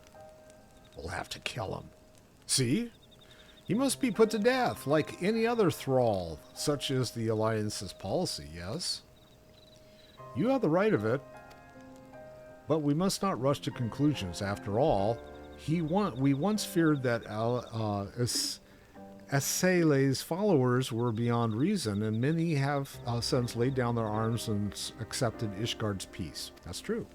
we'll have to kill him. See? He must be put to death, like any other thrall. Such is the Alliance's policy, yes? You have the right of it, but we must not rush to conclusions. After all, we once feared that Alaisae's followers were beyond reason, and many have since laid down their arms and accepted Ishgard's peace. That's true.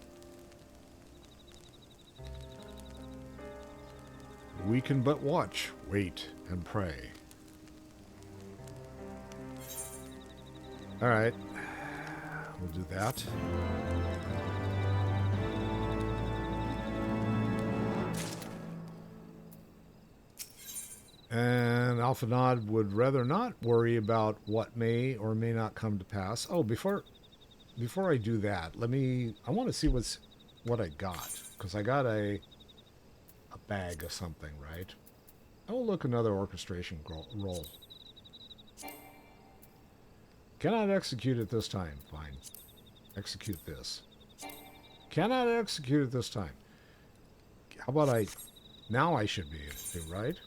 We can but watch, wait, and pray. Alright. We'll do that. And Alphanod would rather not worry about what may or may not come to pass. Oh, before I do that, I want to see what I got, because I got a bag of something, right? Oh, look, another orchestration roll. Cannot execute it this time. Fine. Execute this. Cannot execute it this time. How about now I should be able to, right?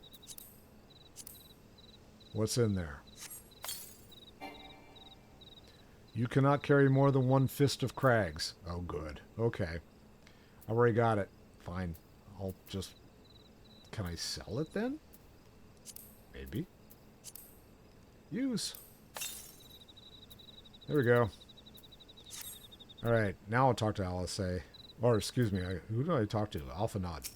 What's in there? You cannot carry more than one fist of crags. Oh, good. Okay. I already got it. Fine. I'll just... Can I sell it then? Maybe. Use. There we go. Alright, now I'll talk to Alaisae. Or, excuse me, who do I talk to? Alphanod.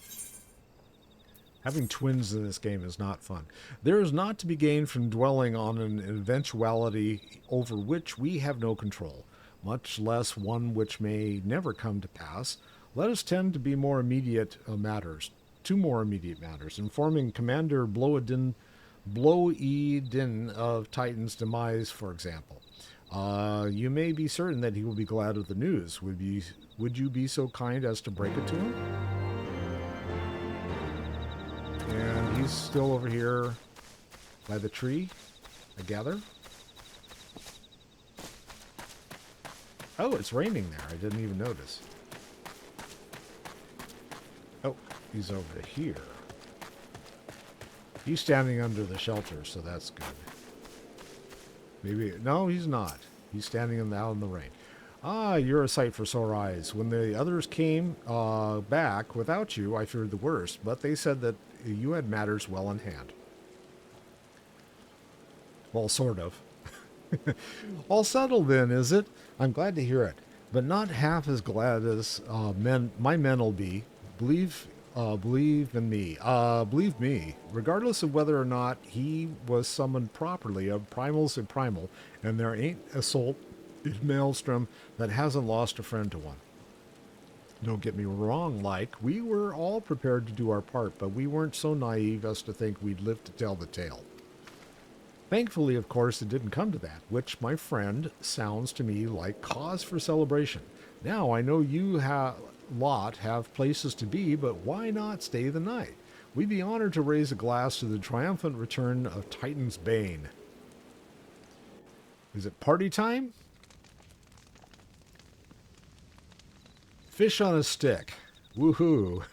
Having twins in this game is not fun. There is naught to be gained from dwelling on an eventuality over which we have no control, much less one which may never come to pass. Let us tend to be more immediate matters. Two more immediate matters. Informing Commander Bloedin of Titan's demise, for example. You may be certain that he will be glad of the news. Would you be so kind as to break it to him? And he's still over here by the tree, I gather. Oh, it's raining there. I didn't even notice. Oh, he's over here. He's standing under the shelter, so that's good. Maybe... No, he's not. He's standing out in the rain. Ah, you're a sight for sore eyes. When the others came back without you, I feared the worst, but they said that you had matters well in hand. Well, sort of. All settled then, is it? I'm glad to hear it. but not half as glad as my men'll be. Believe, believe in me. Believe me. Regardless of whether or not he was summoned properly, a primal's a primal, and there ain't a soul in Maelstrom that hasn't lost a friend to one. Don't get me wrong, like, we were all prepared to do our part, but we weren't so naive as to think we'd live to tell the tale. Thankfully, of course, it didn't come to that, which, my friend, sounds to me like cause for celebration. Now, I know you lot have places to be, but why not stay the night? We'd be honored to raise a glass to the triumphant return of Titan's Bane. Is it party time? Fish on a stick. Woohoo.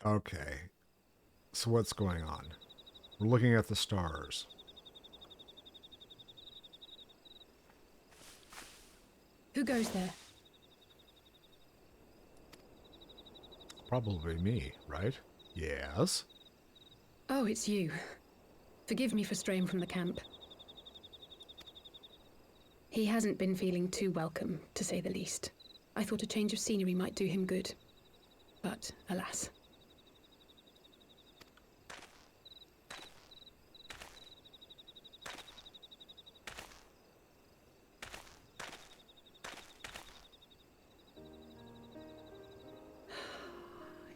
Okay. So what's going on? We're looking at the stars. Who goes there? Probably me, right? Yes? Oh, it's you. Forgive me for straying from the camp. He hasn't been feeling too welcome, to say the least. I thought a change of scenery might do him good. But, alas.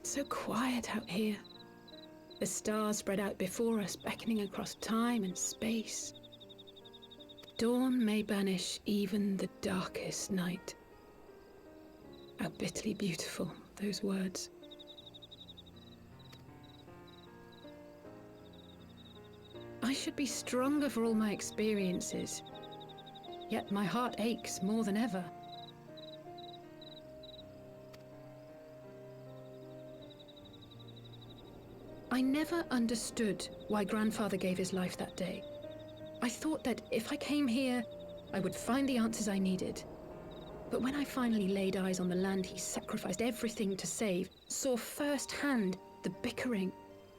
It's so quiet out here. The stars spread out before us, beckoning across time and space. Dawn may banish even the darkest night. How bitterly beautiful, those words. I should be stronger for all my experiences, yet my heart aches more than ever. I never understood why Grandfather gave his life that day. I thought that if I came here, I would find the answers I needed. But when I finally laid eyes on the land he sacrificed everything to save, saw firsthand the bickering,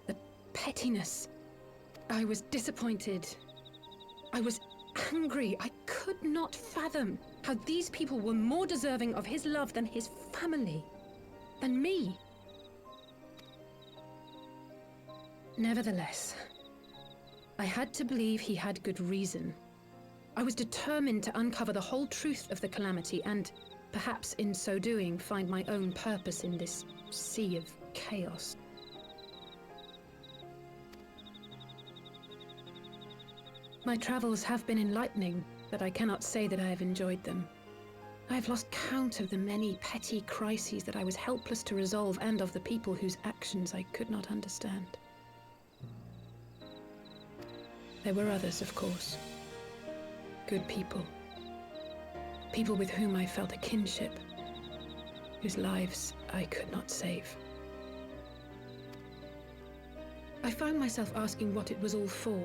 the pettiness, I was disappointed. I was angry. I could not fathom how these people were more deserving of his love than his family, than me. Nevertheless, I had to believe he had good reason. I was determined to uncover the whole truth of the calamity and, perhaps in so doing, find my own purpose in this sea of chaos. My travels have been enlightening, but I cannot say that I have enjoyed them. I have lost count of the many petty crises that I was helpless to resolve and of the people whose actions I could not understand. There were others, of course. Good people. People with whom I felt a kinship, whose lives I could not save. I found myself asking what it was all for.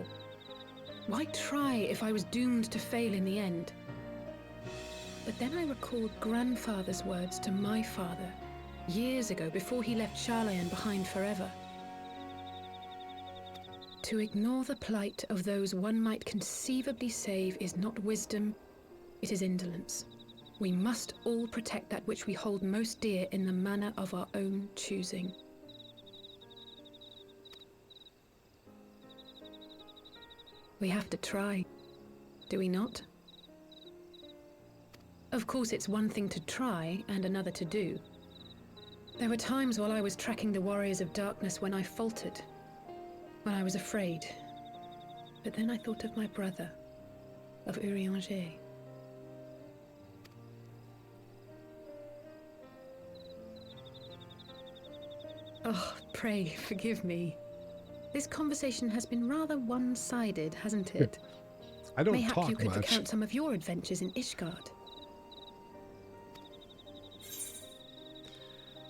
Why try if I was doomed to fail in the end? But then I recalled Grandfather's words to my father, years ago, before he left Charlayan behind forever. To ignore the plight of those one might conceivably save is not wisdom, it is indolence. We must all protect that which we hold most dear in the manner of our own choosing. We have to try, do we not? Of course, it's one thing to try and another to do. There were times while I was tracking the warriors of darkness when I faltered, when I was afraid. But then I thought of my brother, of Urianger. Oh, pray forgive me. This conversation has been rather one-sided, hasn't it? I don't Mayhap talk you could much. recount some of your adventures in Ishgard.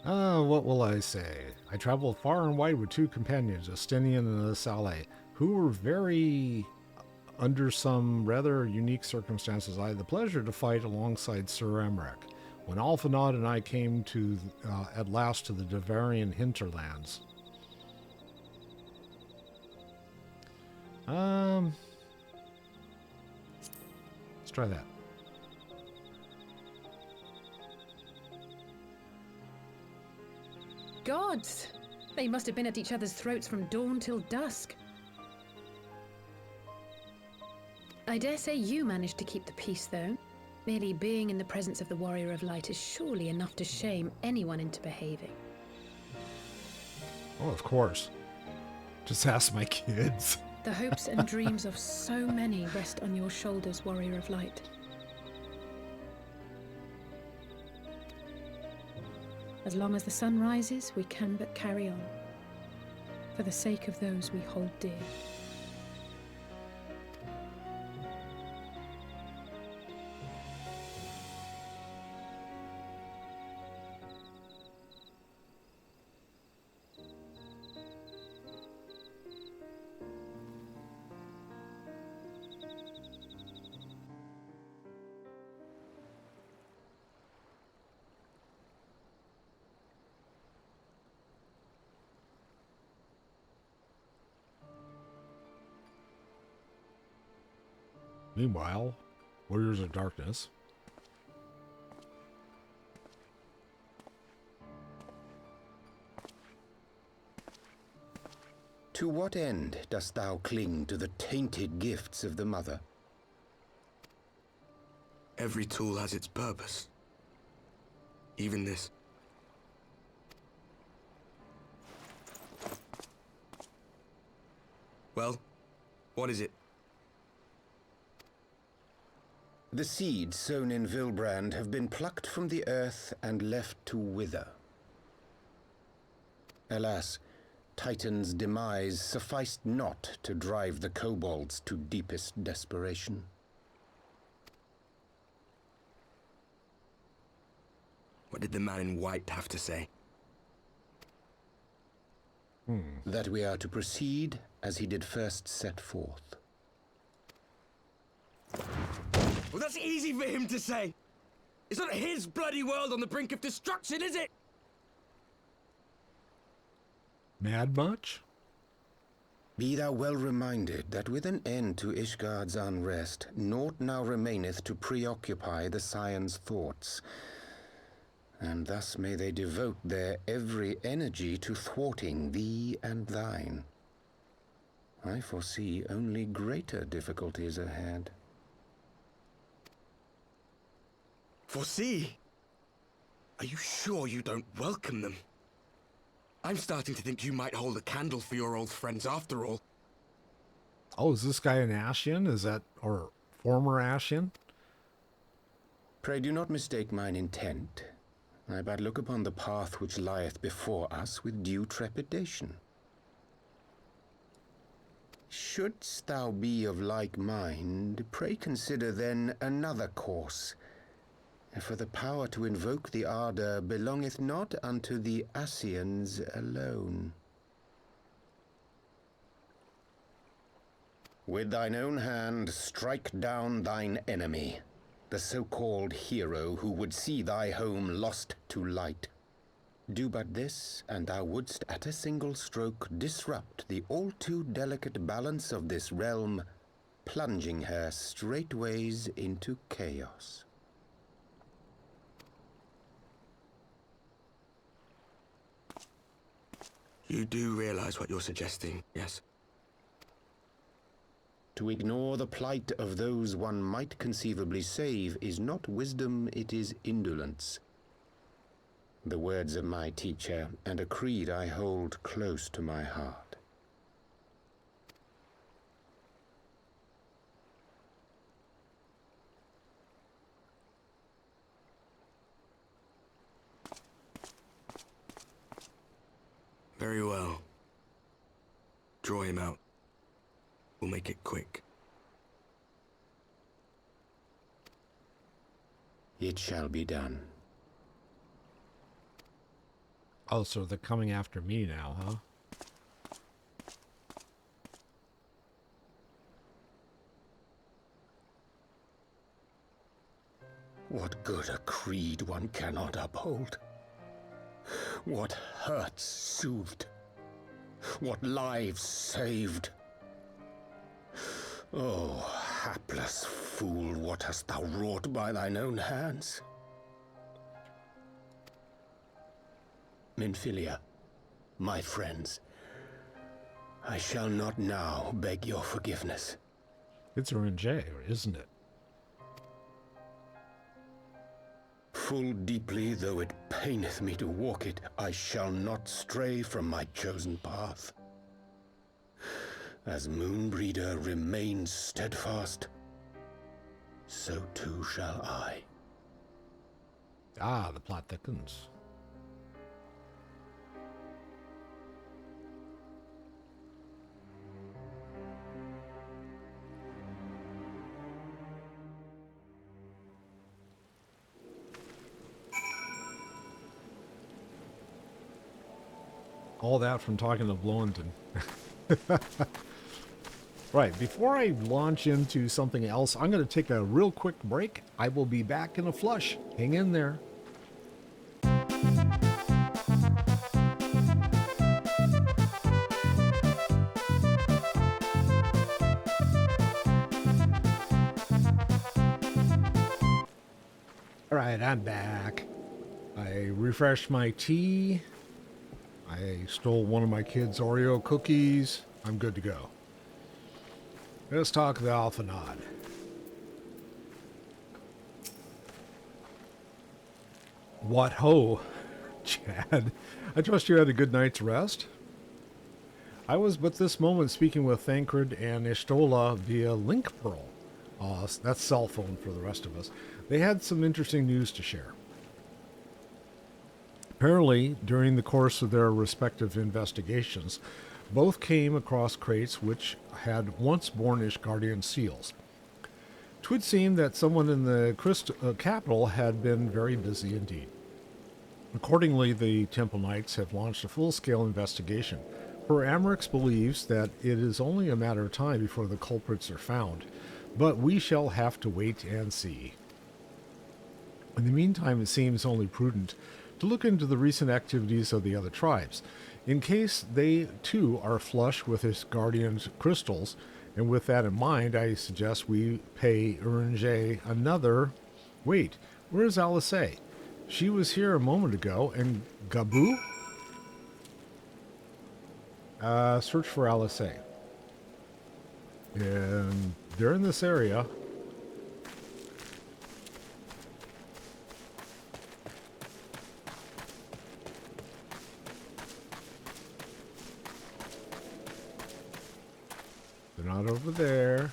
What will I say? I traveled far and wide with two companions, Estinian and Alaisae, who were under some rather unique circumstances. I had the pleasure to fight alongside Sir Amrek. when Alphinaud and I came to, at last to the Devarian hinterlands. Let's try that. Gods! They must have been at each other's throats from dawn till dusk. I dare say you managed to keep the peace, though. Merely being in the presence of the Warrior of Light is surely enough to shame anyone into behaving. Oh, of course. Just ask my kids. The hopes and dreams of so many rest on your shoulders, Warrior of Light. As long as the sun rises, we can but carry on, for the sake of those we hold dear. Meanwhile, Warriors of Darkness. To what end dost thou cling to the tainted gifts of the Mother? Every tool has its purpose. Even this. Well, what is it? The seeds sown in Vilbrand have been plucked from the earth and left to wither. Alas, Titan's demise sufficed not to drive the kobolds to deepest desperation. What did the man in white have to say? That we are to proceed as he did first set forth. Well, that's easy for him to say. It's not his bloody world on the brink of destruction, is it? Mad much? Be thou well reminded that with an end to Ishgard's unrest, naught now remaineth to preoccupy the Scion's thoughts. And thus may they devote their every energy to thwarting thee and thine. I foresee only greater difficulties ahead. Foresee? Are you sure you don't welcome them? I'm starting to think you might hold a candle for your old friends after all. Oh, is this guy an Ascian? Is that, or former Ascian? Pray do not mistake mine intent. I but look upon the path which lieth before us with due trepidation. Shouldst thou be of like mind, pray consider then another course. For the power to invoke the ardor belongeth not unto the Ascians alone. With thine own hand strike down thine enemy, the so-called hero who would see thy home lost to light. Do but this, and thou wouldst at a single stroke disrupt the all-too-delicate balance of this realm, plunging her straightways into chaos. You do realize what you're suggesting, yes? To ignore the plight of those one might conceivably save is not wisdom, it is indolence. The words of my teacher, and a creed I hold close to my heart. Very well. Draw him out. We'll make it quick. It shall be done. Oh, so they're coming after me now, huh? What good a creed one cannot uphold? What hurts soothed? What lives saved? Oh, hapless fool, what hast thou wrought by thine own hands? Minfilia, my friends, I shall not now beg your forgiveness. It's J, isn't it? Full deeply though it paineth me to walk it, I shall not stray from my chosen path. As Moonbreeder remains steadfast, so too shall I. Ah, the plot thickens. All that from talking to Blowington. Right, before I launch into something else, I'm going to take a real quick break. I will be back in a flush. Hang in there. All right, I'm back. I refreshed my tea. I stole one of my kids' Oreo cookies. I'm good to go. Let's talk the Alpha Nod. What ho, Chad. I trust you had a good night's rest. I was but this moment speaking with Thancred and Ishtola via Link Pearl. That's cell phone for the rest of us. They had some interesting news to share. Apparently, during the course of their respective investigations, both came across crates which had once borne Ishgardian seals. It would seem that someone in the capital had been very busy indeed. Accordingly, the Temple Knights have launched a full-scale investigation, where Amrix believes that it is only a matter of time before the culprits are found, but we shall have to wait and see. In the meantime, it seems only prudent to look into the recent activities of the other tribes, in case they too are flush with his guardian's crystals, and with that in mind, I suggest we pay J another... Wait, where's Alaisae? She was here a moment ago, and Gabu? Search for Alaisae. And they're in this area. They're not over there.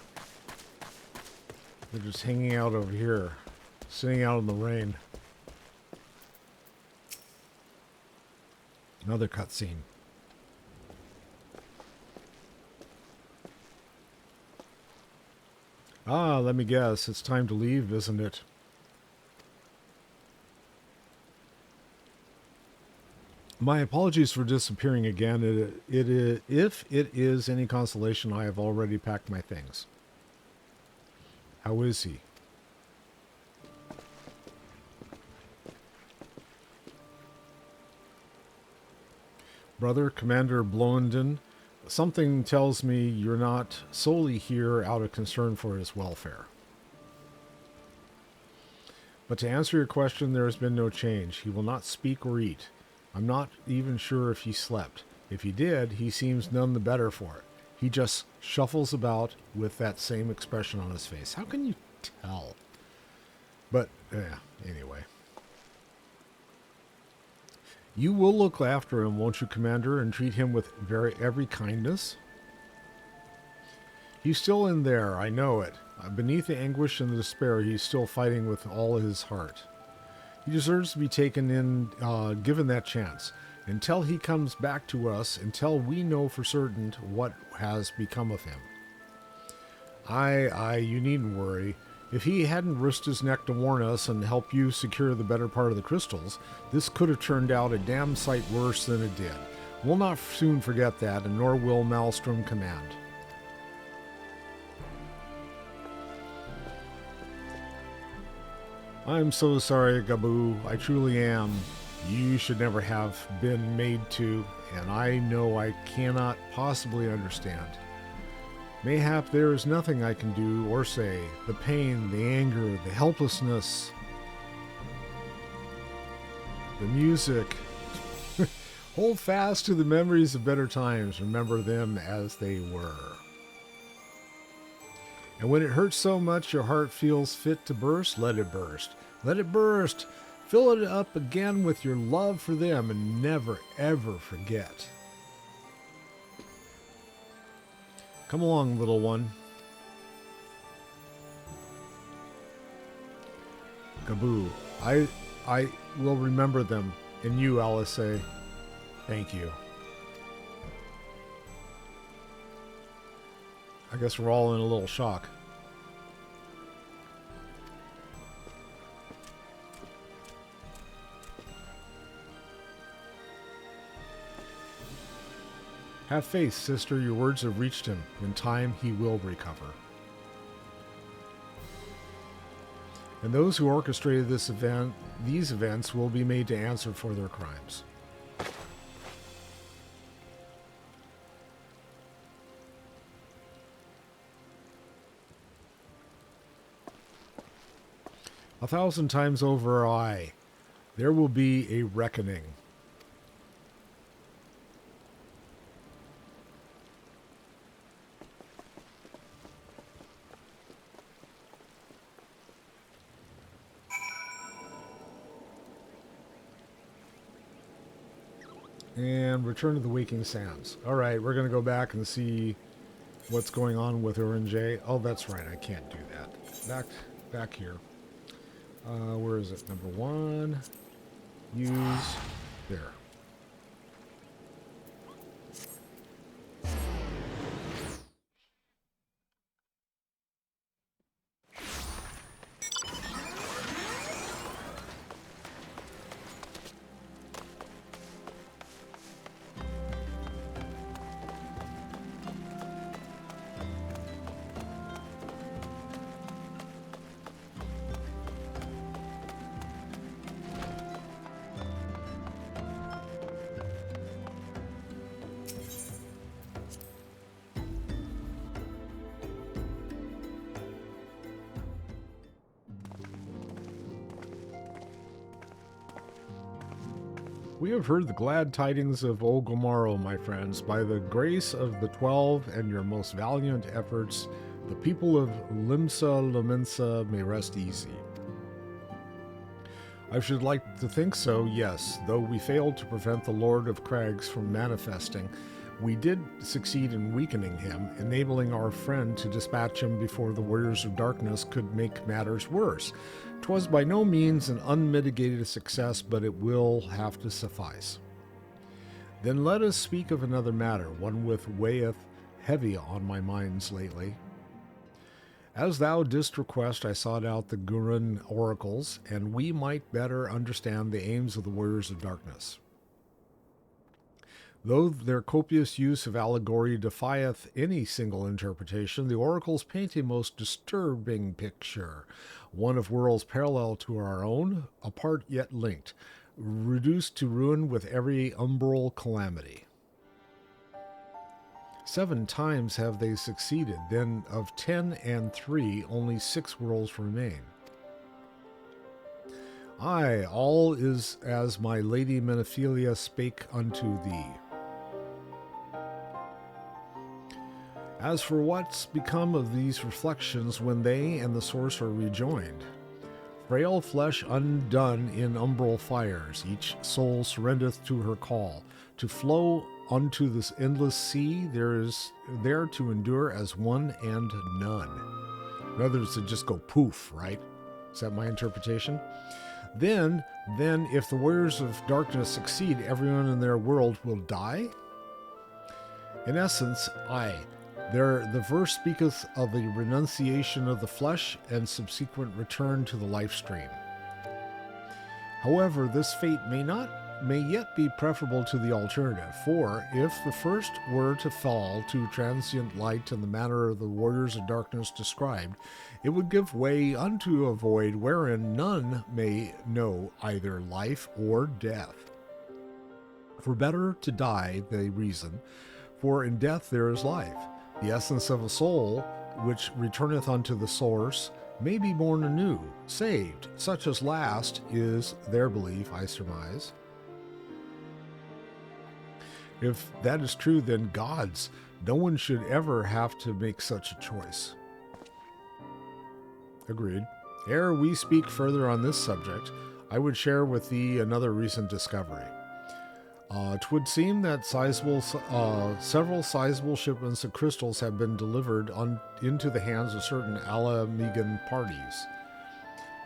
They're just hanging out over here, sitting out in the rain. Another cutscene. Ah, let me guess. It's time to leave, isn't it? My apologies for disappearing again. If it is any consolation, I have already packed my things. How is he? Brother, Commander Blowenden, something tells me you're not solely here out of concern for his welfare. But to answer your question, there has been no change. He will not speak or eat. I'm not even sure if he slept. If he did, he seems none the better for it. He just shuffles about with that same expression on his face. How can you tell? But, anyway. You will look after him, won't you, Commander, and treat him with every kindness? He's still in there, I know it. Beneath the anguish and the despair, he's still fighting with all his heart. He deserves to be taken in, given that chance. Until he comes back to us, until we know for certain what has become of him. You needn't worry. If he hadn't risked his neck to warn us and help you secure the better part of the crystals, this could have turned out a damn sight worse than it did. We'll not soon forget that, and nor will Maelstrom Command. I'm so sorry, Gabu. I truly am. You should never have been made to, and I know I cannot possibly understand. Mayhap there is nothing I can do or say. The pain, the anger, the helplessness, the music. Hold fast to the memories of better times. Remember them as they were. And when it hurts so much your heart feels fit to burst, let it burst. Let it burst. Fill it up again with your love for them and never, ever forget. Come along, little one. Gabu, I will remember them. And you, Alaisae, thank you. I guess we're all in a little shock. Have faith, sister. Your words have reached him. In time, he will recover. And those who orchestrated these events will be made to answer for their crimes. A thousand times over, there will be a reckoning. And return to the Waking Sands. Alright, we're going to go back and see what's going on with Orange. Oh, that's right, I can't do that. Back here. Where is it? Number 1. Use. There. We have heard the glad tidings of Ogomaro, my friends. By the grace of the 12 and your most valiant efforts, the people of Limsa may rest easy. I should like to think so, yes. Though we failed to prevent the Lord of Crags from manifesting, we did succeed in weakening him, enabling our friend to dispatch him before the Warriors of Darkness could make matters worse. 'Twas by no means an unmitigated success, but it will have to suffice. Then let us speak of another matter, one which weigheth heavy on my minds lately. As thou didst request, I sought out the Gurun oracles, and we might better understand the aims of the Warriors of Darkness. Though their copious use of allegory defieth any single interpretation, the oracles paint a most disturbing picture, one of worlds parallel to our own, apart yet linked, reduced to ruin with every umbral calamity. 7 times have they succeeded, then of 10 and 3, only 6 worlds remain. Aye, all is as my lady Menephilia spake unto thee. As for what's become of these reflections when they and the source are rejoined, frail flesh undone in umbral fires, each soul surrendereth to her call, to flow unto this endless sea. There is there to endure as one and none. In other words, to just go poof, right? Is that my interpretation? Then, if the Warriors of Darkness succeed, everyone in their world will die? In essence, the verse speaketh of the renunciation of the flesh and subsequent return to the life stream. However, this fate may not may yet be preferable to the alternative, for if the first were to fall to transient light in the manner of the warriors of darkness described, it would give way unto a void wherein none may know either life or death. For better to die, they reason, for in death there is life. The essence of a soul, which returneth unto the source, may be born anew, saved, such as last is their belief, I surmise. If that is true, then gods, no one should ever have to make such a choice. Agreed. Ere we speak further on this subject, I would share with thee another recent discovery. 'Twould seem that several sizable shipments of crystals have been delivered into the hands of certain Alamegan parties.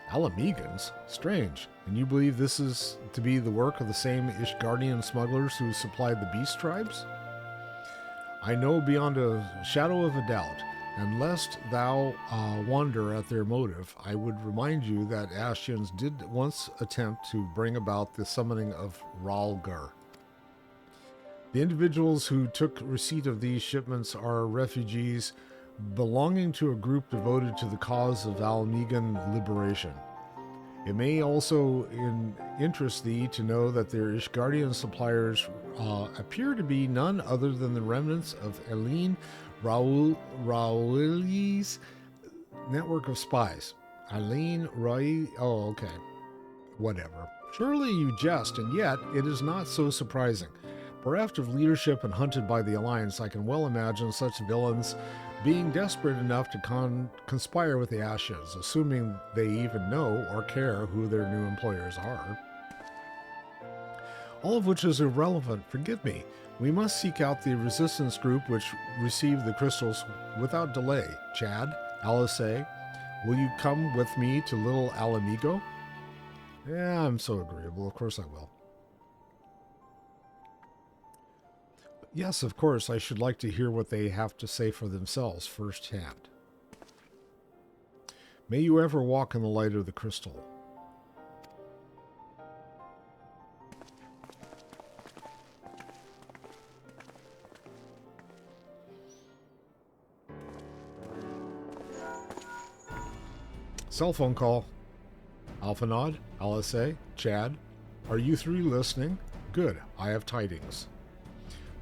Alamegans? Strange. And you believe this is to be the work of the same Ishgardian smugglers who supplied the beast tribes? I know beyond a shadow of a doubt, and lest thou wonder at their motive, I would remind you that Ashians did once attempt to bring about the summoning of Ralgar. The individuals who took receipt of these shipments are refugees belonging to a group devoted to the cause of Alamegan liberation. It may also interest thee to know that their Ishgardian suppliers appear to be none other than the remnants of Eileen Rauli's network of spies. Eileen Roy... Oh, okay. Whatever. Surely you jest, and yet it is not so surprising. Bereft of leadership and hunted by the Alliance, I can well imagine such villains being desperate enough to conspire with the Ashes, assuming they even know or care who their new employers are. All of which is irrelevant, forgive me. We must seek out the resistance group which received the crystals without delay. Chad, Alaisae, will you come with me to Little Alamigo? Yeah, I'm so agreeable. Of course I will. Yes, of course, I should like to hear what they have to say for themselves firsthand. May you ever walk in the light of the crystal. Cell phone call. Alphanod, Alaisae, Chad, are you three listening? Good, I have tidings.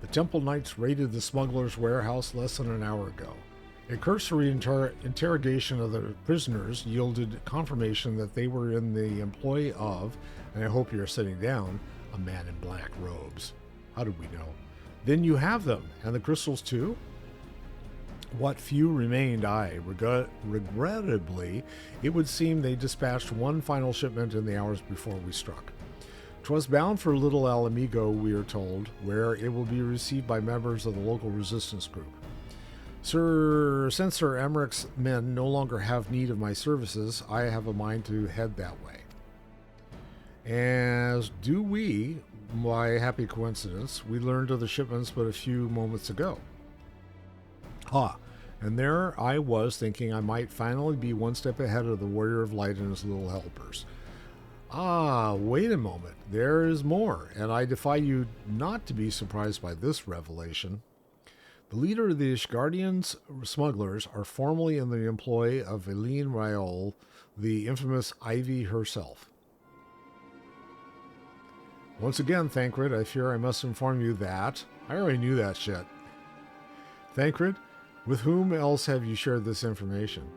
The Temple Knights raided the smuggler's warehouse less than an hour ago. A cursory interrogation of the prisoners yielded confirmation that they were in the employ of, and I hope you're sitting down, a man in black robes. How did we know? Then you have them, and the crystals too? What few remained, regrettably, it would seem they dispatched one final shipment in the hours before we struck. 'Twas bound for Little Alamigo, we are told, where it will be received by members of the local resistance group. Since Sir Emmeric's men no longer have need of my services, I have a mind to head that way. As do we, by happy coincidence, we learned of the shipments but a few moments ago. And there I was thinking I might finally be one step ahead of the Warrior of Light and his little helpers. Wait a moment. There is more, and I defy you not to be surprised by this revelation. The leader of the Ishgardian smugglers are formerly in the employ of Eileen Raol, the infamous Ivy herself. Once again, Thancred, I fear I must inform you that... I already knew that shit. Thancred, with whom else have you shared this information?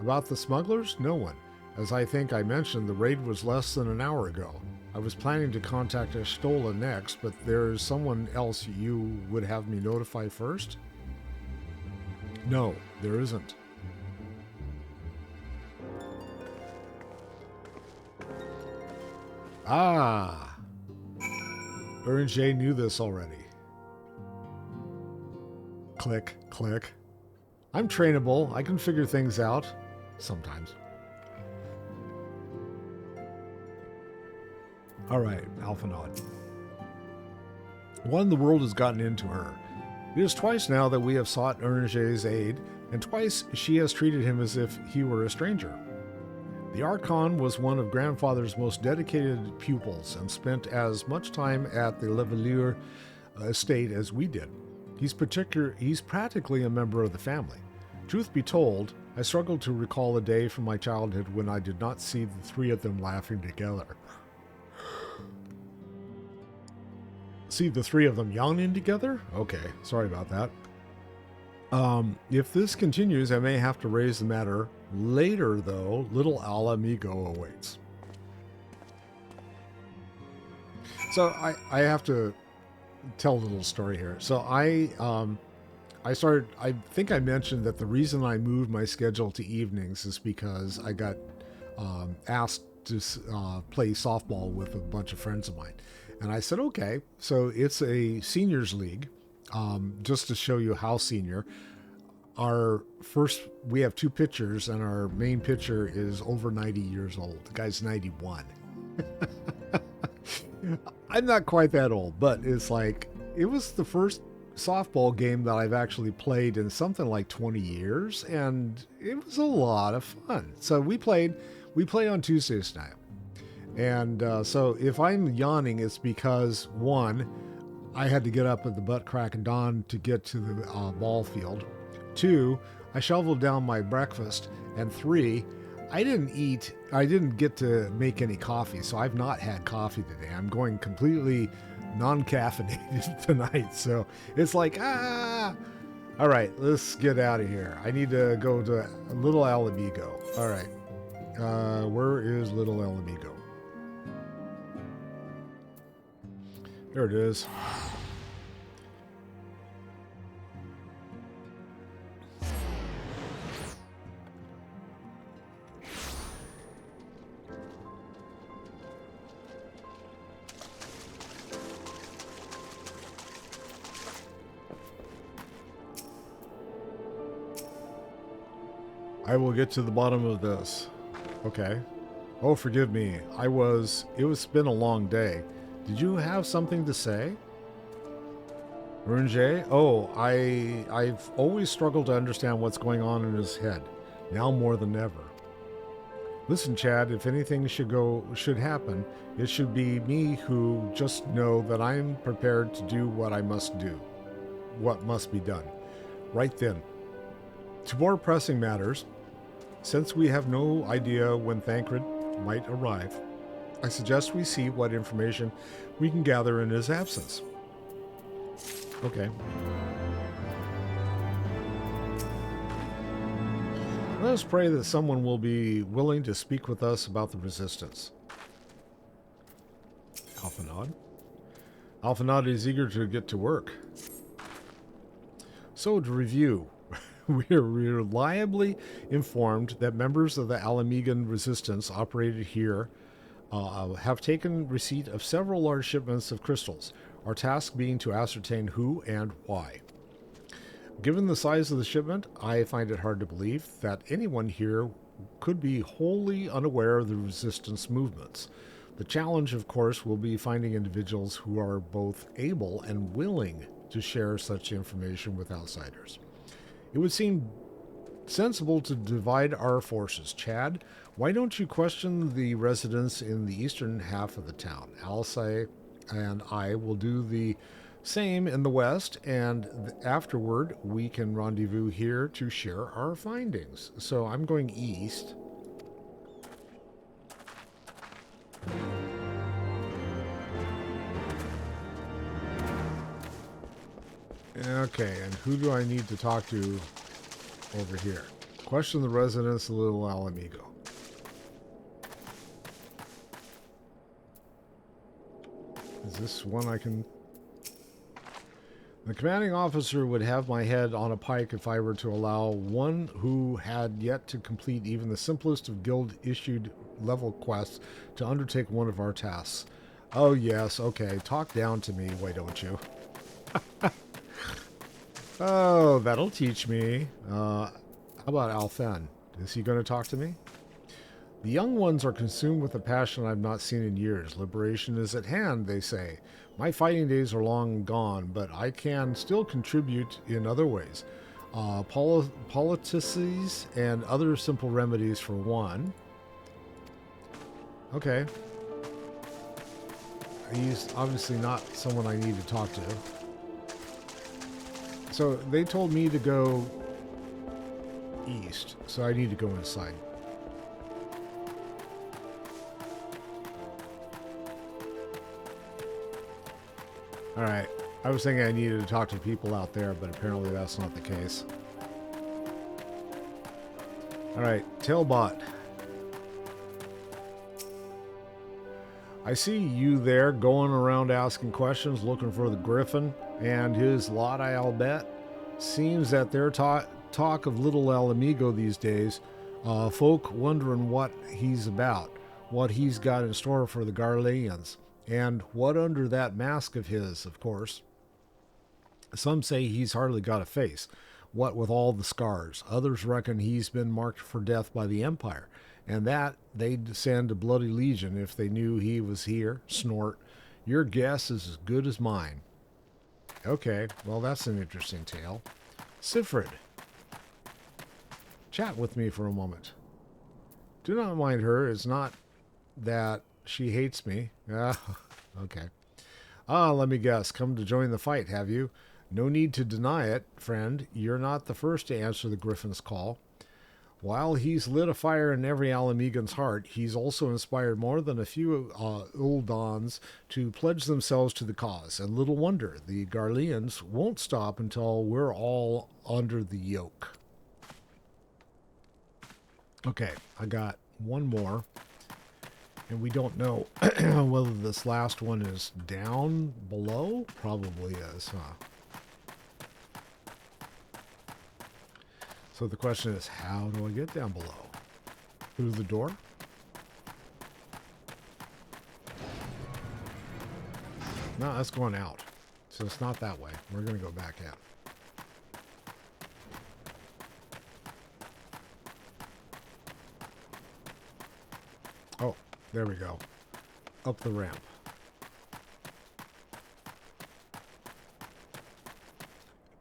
About the smugglers? No one. As I think I mentioned, the raid was less than an hour ago. I was planning to contact Ashtola next, but there is someone else you would have me notify first? No, there isn't. Ernjay knew this already. Click, click. I'm trainable. I can figure things out. Sometimes. Alright, Alphanod. One, the world has gotten into her. It is twice now that we have sought Ernjay's aid, and twice she has treated him as if he were a stranger. The Archon was one of Grandfather's most dedicated pupils and spent as much time at the Levelure estate as we did. He's practically a member of the family. Truth be told, I struggled to recall a day from my childhood when I did not see the three of them laughing together. See the three of them yawning together? Okay, sorry about that. If this continues, I may have to raise the matter later, though. Little Alamigo awaits. So I have to tell a little story here. So I think I mentioned that the reason I moved my schedule to evenings is because I got asked to play softball with a bunch of friends of mine. And I said, okay. So it's a seniors league. Just to show you how senior. We have two pitchers, and our main pitcher is over 90 years old. The guy's 91. I'm not quite that old, but it's like, it was the first softball game that I've actually played in something like 20 years, and it was a lot of fun. So we play on Tuesdays now. And so if I'm yawning, it's because, one, I had to get up at the butt crack of dawn to get to the ball field. 2, I shoveled down my breakfast. And 3, I didn't get to make any coffee, so I've not had coffee today. I'm going completely non-caffeinated tonight. So it's like, all right, let's get out of here. I need to go to Little Alamigo. All right. Where is Little Alamigo? There it is. I will get to the bottom of this. Okay. Oh, forgive me. It's been a long day. Did you have something to say? Runje? Oh, I've always struggled to understand what's going on in his head. Now more than ever. Listen, Chad, if anything should happen, it should be me who just know that I'm prepared to do what I must do. What must be done. Right then. To more pressing matters, since we have no idea when Thancred might arrive, I suggest we see what information we can gather in his absence. Okay. Let us pray that someone will be willing to speak with us about the resistance. Alphanod. Alphanod is eager to get to work. So, to review, we are reliably informed that members of the Alamigan resistance operated here have taken receipt of several large shipments of crystals, our task being to ascertain who and why. Given the size of the shipment, I find it hard to believe that anyone here could be wholly unaware of the resistance movements. The challenge, of course, will be finding individuals who are both able and willing to share such information with outsiders. It would seem sensible to divide our forces. Chad, why don't you question the residents in the eastern half of the town? Alaisae and I will do the same in the west, and afterward we can rendezvous here to share our findings. So I'm going east. Okay, and who do I need to talk to over here? Question the residents of Little Alamigo. Is this one I can... The commanding officer would have my head on a pike if I were to allow one who had yet to complete even the simplest of guild-issued level quests to undertake one of our tasks. Oh yes, okay, talk down to me, why don't you? Oh, that'll teach me. How about Alphen? Is he going to talk to me? The young ones are consumed with a passion I've not seen in years. Liberation is at hand, they say. My fighting days are long gone, but I can still contribute in other ways. Politices and other simple remedies for one. Okay. He's obviously not someone I need to talk to. So they told me to go east, so I need to go inside. Alright, I was thinking I needed to talk to people out there, but apparently that's not the case. Alright, Tailbot. I see you there going around asking questions, looking for the Griffin and his lot, I'll bet. Seems that their talk of little El Amigo these days, folk wondering what he's about, what he's got in store for the Garleans, and what under that mask of his, of course. Some say he's hardly got a face, what with all the scars. Others reckon he's been marked for death by the Empire, and that they'd send a bloody legion if they knew he was here. Snort. Your guess is as good as mine. Okay, well that's an interesting tale. Sifrid. Chat with me for a moment. Do not mind her. It's not that she hates me. Okay. Let me guess. Come to join the fight, have you? No need to deny it, friend. You're not the first to answer the Griffin's call. While he's lit a fire in every Alamigan's heart, he's also inspired more than a few Uldans to pledge themselves to the cause. And little wonder, the Garleans won't stop until we're all under the yoke. Okay, I got one more. And we don't know whether this last one is down below. Probably is, huh? So the question is, how do I get down below? Through the door? No, that's going out. So it's not that way. We're going to go back in. Oh, there we go. Up the ramp.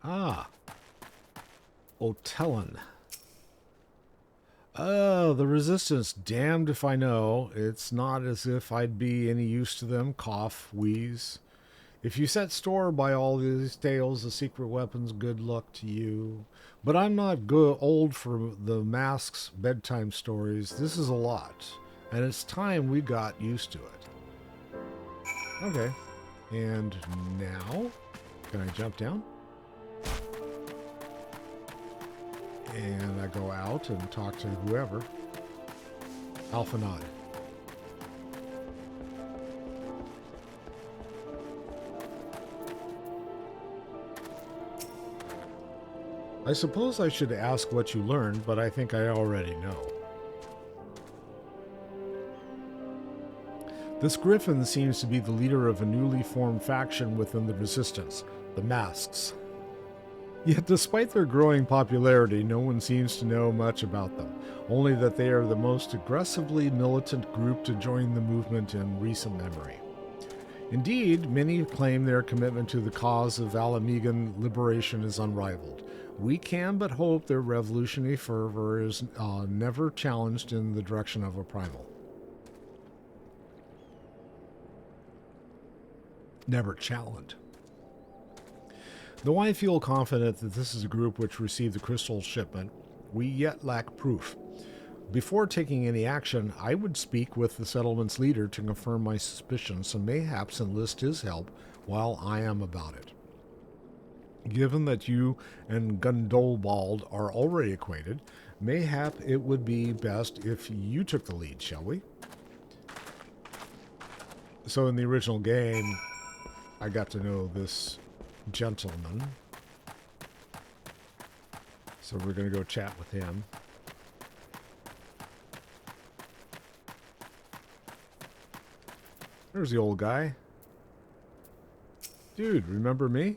Ah. Otellan. Oh, the Resistance. Damned if I know. It's not as if I'd be any use to them. Cough, wheeze. If you set store by all these tales of secret weapons, good luck to you. But I'm not old for the masks' bedtime stories. This is a lot. And it's time we got used to it. Okay. And now, can I jump down? And I go out and talk to whoever. Alpha Nod. I suppose I should ask what you learned, but I think I already know. This Griffin seems to be the leader of a newly formed faction within the Resistance, the Masks. Yet despite their growing popularity, no one seems to know much about them, only that they are the most aggressively militant group to join the movement in recent memory. Indeed, many claim their commitment to the cause of Alamigan liberation is unrivaled. We can but hope their revolutionary fervor is never challenged in the direction of a primal. Never challenged. Though I feel confident that this is a group which received the crystal shipment, we yet lack proof. Before taking any action, I would speak with the settlement's leader to confirm my suspicions and mayhaps enlist his help while I am about it. Given that you and Gundobald are already acquainted, mayhap it would be best if you took the lead, shall we? So in the original game, I got to know this gentleman. So we're going to go chat with him. There's the old guy. Dude, remember me?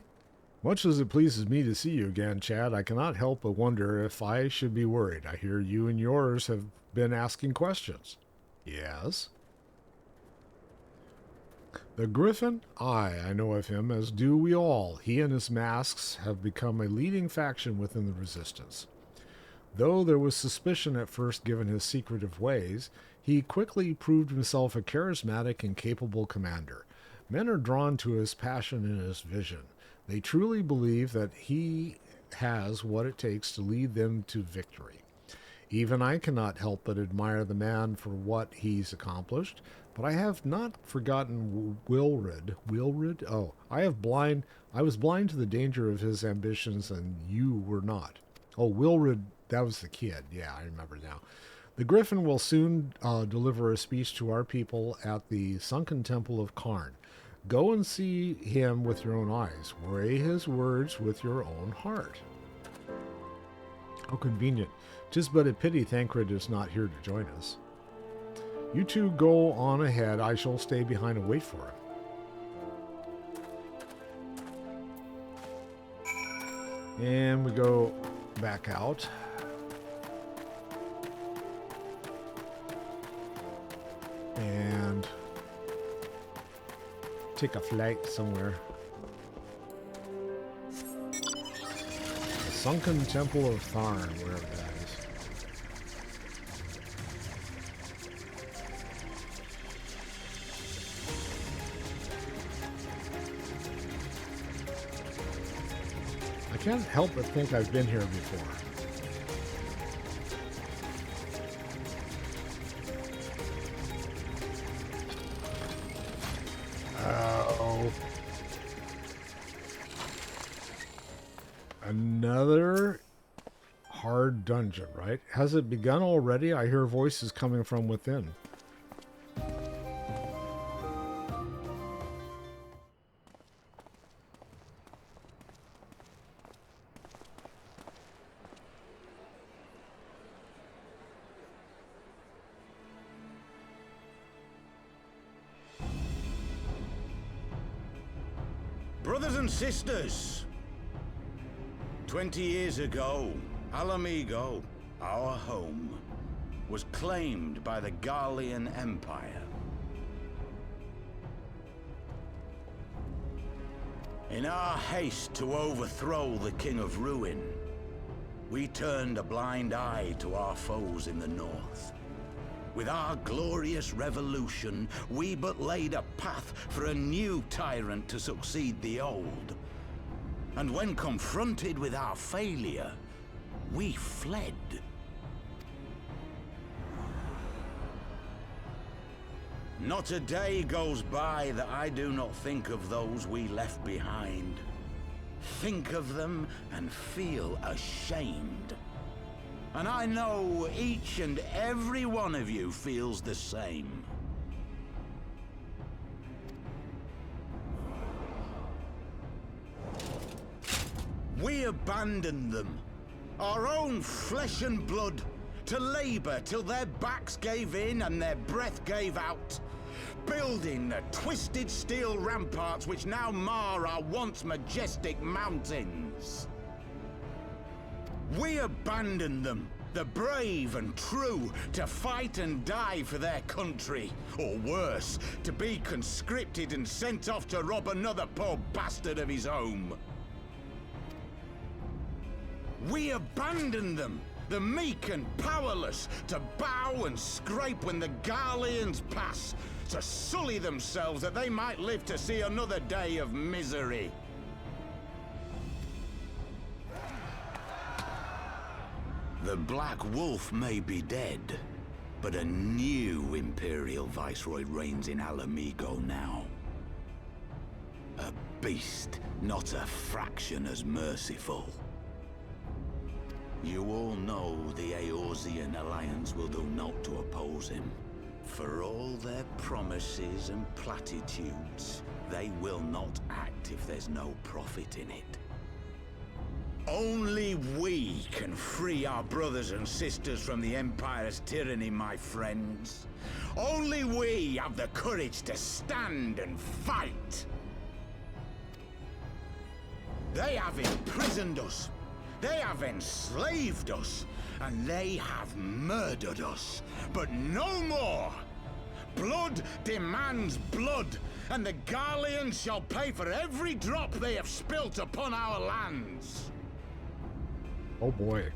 Much as it pleases me to see you again, Chad, I cannot help but wonder if I should be worried. I hear you and yours have been asking questions. Yes? The Griffin? Aye, I know of him, as do we all. He and his masks have become a leading faction within the Resistance. Though there was suspicion at first given his secretive ways, He quickly proved himself a charismatic and capable commander. Men are drawn to his passion and his vision. They truly believe that he has what it takes to lead them to victory. Even I cannot help but admire the man for what he's accomplished, but I have not forgotten Wilrid. Wilrid? Oh, I was blind to the danger of his ambitions, and you were not. Oh, Wilrid, that was the kid. Yeah, I remember now. The Griffin will soon deliver a speech to our people at the sunken temple of Karn. Go and see him with your own eyes. Weigh his words with your own heart. How convenient. 'Tis but a pity Thancred is not here to join us. You two go on ahead. I shall stay behind and wait for him. And we go back out. And take a flight somewhere. The Sunken Temple of Tharn, wherever that is. I can't help but think I've been here before. Oh. Another hard dungeon, right? Has it begun already? I hear voices coming from within. Brothers and sisters, 20 years ago, Alamigo, our home, was claimed by the Garlean Empire. In our haste to overthrow the King of Ruin, we turned a blind eye to our foes in the north. With our glorious revolution, we but laid a path for a new tyrant to succeed the old. And when confronted with our failure, we fled. Not a day goes by that I do not think of those we left behind. Think of them and feel ashamed. And I know each and every one of you feels the same. We abandoned them, our own flesh and blood, to labor till their backs gave in and their breath gave out, building the twisted steel ramparts which now mar our once majestic mountains. We abandoned them, the brave and true, to fight and die for their country, or worse, to be conscripted and sent off to rob another poor bastard of his home. We abandoned them, the meek and powerless, to bow and scrape when the Garleans pass, to sully themselves that they might live to see another day of misery. The Black Wolf may be dead, but a new Imperial Viceroy reigns in Alamigo now. A beast, not a fraction as merciful. You all know the Eorzean Alliance will do naught to oppose him. For all their promises and platitudes, they will not act if there's no profit in it. Only we can free our brothers and sisters from the Empire's tyranny, my friends. Only we have the courage to stand and fight. They have imprisoned us. They have enslaved us. And they have murdered us. But no more! Blood demands blood, and the Garleans shall pay for every drop they have spilt upon our lands. Oh boy.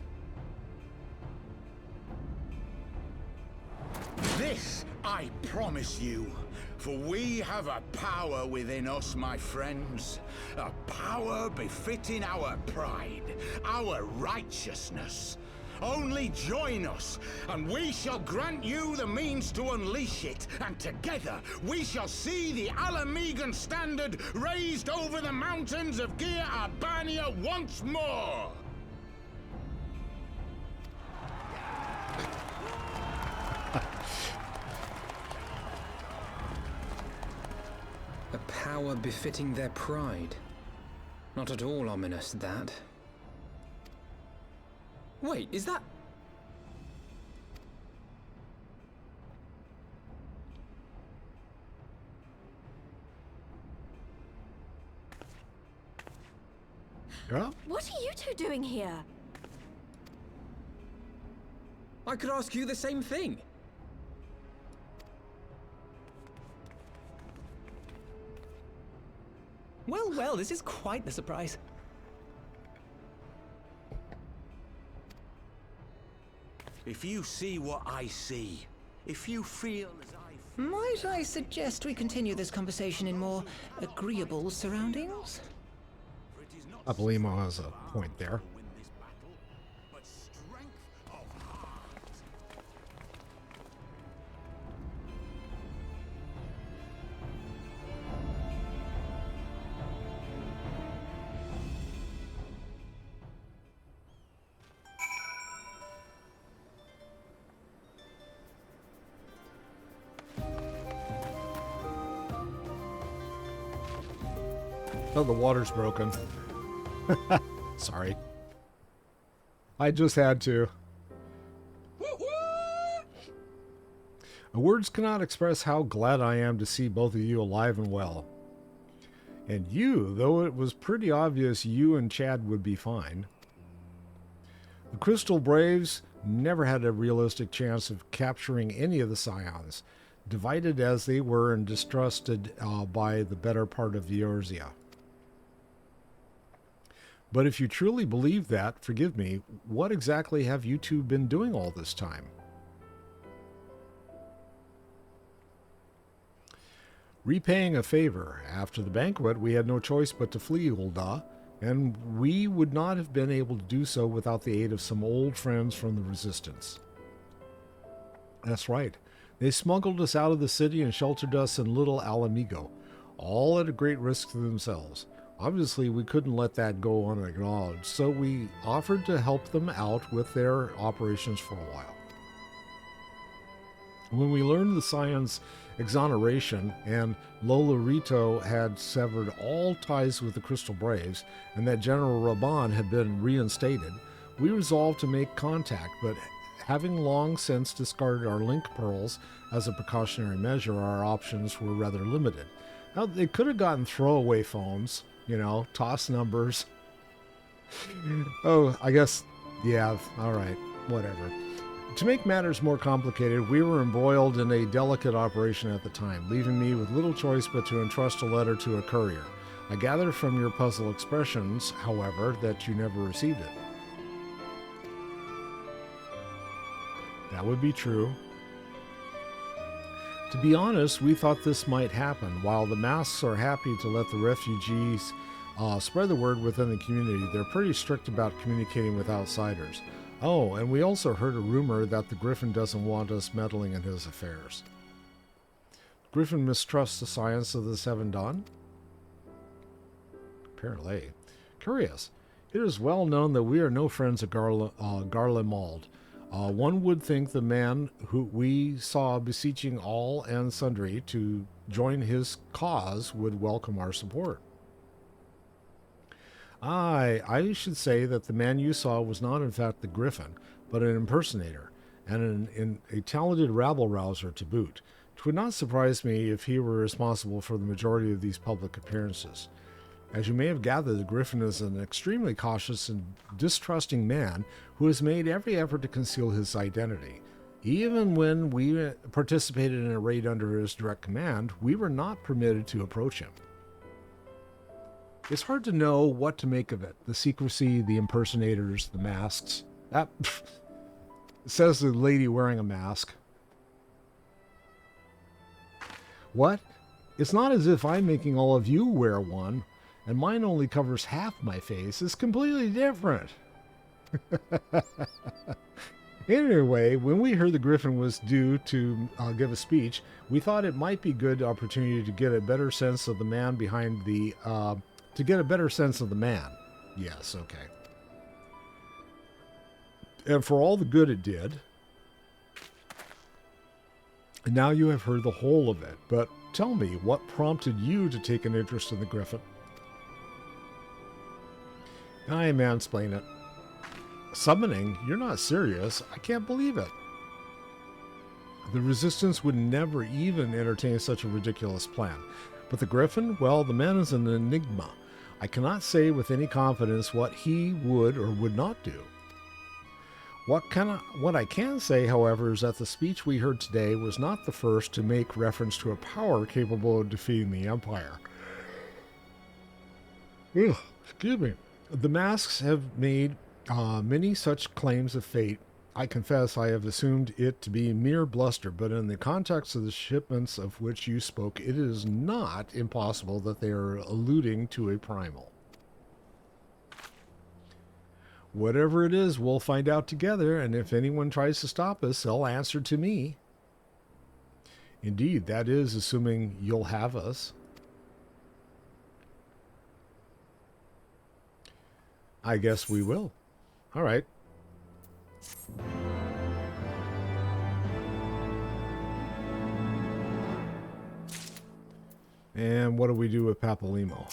This I promise you, for we have a power within us, my friends. A power befitting our pride, our righteousness. Only join us, and we shall grant you the means to unleash it, and together we shall see the Alamegan standard raised over the mountains of Gia Albania once more! A power befitting their pride. Not at all ominous, that. Wait, is that... Yeah? What are you two doing here? I could ask you the same thing. Well, well, this is quite the surprise. If you see what I see, if you feel as I feel... Might I suggest we continue this conversation in more agreeable surroundings? Ablimo has a point there. Oh, the water's broken. Sorry. I just had to. Words cannot express how glad I am to see both of you alive and well. And you, though it was pretty obvious you and Chad would be fine. The Crystal Braves never had a realistic chance of capturing any of the Scions, divided as they were and distrusted by the better part of Eorzea. But if you truly believe that, forgive me, what exactly have you two been doing all this time? Repaying a favor. After the banquet, we had no choice but to flee Ul'dah, and we would not have been able to do so without the aid of some old friends from the Resistance. That's right. They smuggled us out of the city and sheltered us in Little Alamigo, all at a great risk to themselves. Obviously, we couldn't let that go unacknowledged, so we offered to help them out with their operations for a while. When we learned the Scion's exoneration and Lolorito had severed all ties with the Crystal Braves and that General Raban had been reinstated, we resolved to make contact, but having long since discarded our link pearls as a precautionary measure, our options were rather limited. Now, they could have gotten throwaway phones, you know, toss numbers. Oh, I guess, yeah, all right, whatever. To make matters more complicated, we were embroiled in a delicate operation at the time, leaving me with little choice but to entrust a letter to a courier. I gather from your puzzled expressions, however, that you never received it. That would be true. To be honest, we thought this might happen. While the masks are happy to let the refugees spread the word within the community, they're pretty strict about communicating with outsiders. Oh, and we also heard a rumor that the Griffin doesn't want us meddling in his affairs. Griffin mistrusts the science of the Seven Dawn? Apparently. Curious. It is well known that we are no friends of Garlemald. One would think the man who we saw beseeching all and sundry to join his cause would welcome our support. I should say that the man you saw was not in fact the Griffin, but an impersonator, and a talented rabble-rouser to boot. It would not surprise me if he were responsible for the majority of these public appearances. As you may have gathered, the Griffin is an extremely cautious and distrusting man who has made every effort to conceal his identity. Even when we participated in a raid under his direct command, we were not permitted to approach him. It's hard to know what to make of it. The secrecy, the impersonators, the masks. That says the lady wearing a mask. What? It's not as if I'm making all of you wear one, and mine only covers half my face. It's completely different. Anyway, when we heard the Griffin was due to give a speech, we thought it might be a good opportunity to get a better sense of the man behind the, Yes, okay. And for all the good it did, and now you have heard the whole of it, but tell me, what prompted you to take an interest in the Griffin? I mansplain it. Summoning? You're not serious. I can't believe it. The Resistance would never even entertain such a ridiculous plan. But the Griffin? Well, the man is an enigma. I cannot say with any confidence what he would or would not do. What I can say, however, is that the speech we heard today was not the first to make reference to a power capable of defeating the Empire. Ugh, excuse me. The masks have made many such claims of fate. I confess I have assumed it to be mere bluster, but in the context of the shipments of which you spoke, it is not impossible that they are alluding to a primal. Whatever it is, we'll find out together, and if anyone tries to stop us, they'll answer to me. Indeed, that is assuming you'll have us. I guess we will. All right. And what do we do with Papalymo?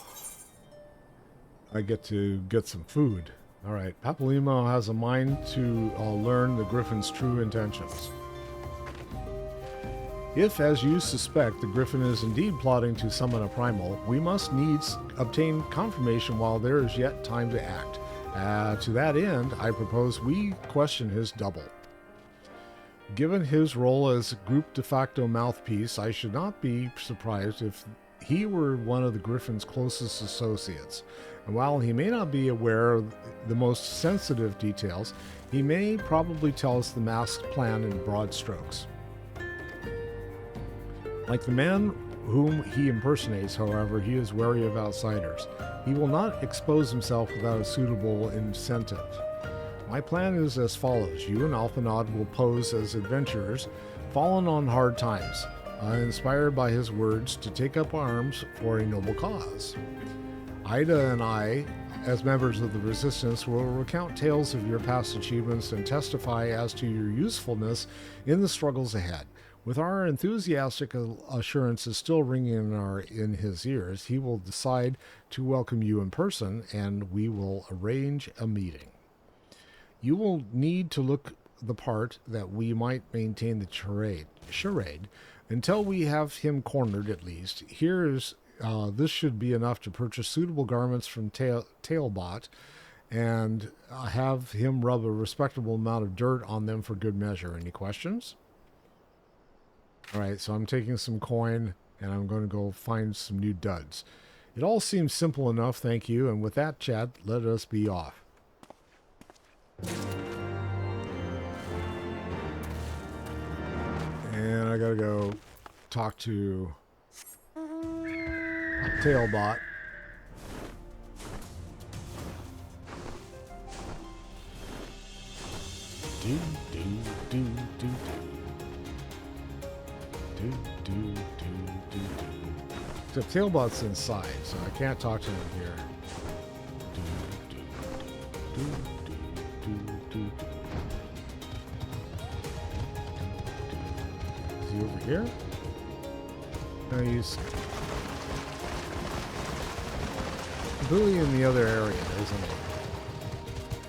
I get to get some food. All right. Papalymo has a mind to learn the Griffin's true intentions. If, as you suspect, the Griffin is indeed plotting to summon a primal, we must needs obtain confirmation while there is yet time to act. To that end, I propose we question his double. Given his role as group de facto mouthpiece, I should not be surprised if he were one of the Griffin's closest associates. And while he may not be aware of the most sensitive details, he may probably tell us the masked plan in broad strokes. Like the man whom he impersonates, however, he is wary of outsiders. He will not expose himself without a suitable incentive. My plan is as follows. You and Alphanod will pose as adventurers, fallen on hard times, inspired by his words to take up arms for a noble cause. Ida and I, as members of the Resistance, will recount tales of your past achievements and testify as to your usefulness in the struggles ahead. With our enthusiastic assurances still ringing in his ears, he will decide to welcome you in person, and we will arrange a meeting. You will need to look the part that we might maintain the charade until we have him cornered at least. This should be enough to purchase suitable garments from Tailbot and have him rub a respectable amount of dirt on them for good measure. Any questions? All right, so I'm taking some coin, and I'm going to go find some new duds. It all seems simple enough, thank you. And with that, Chad, let us be off. And I got to go talk to Tailbot. Do, do, do, do, do. So Tailbot's inside, so I can't talk to him here. Is he over here? No, he's completely in the other area, isn't he?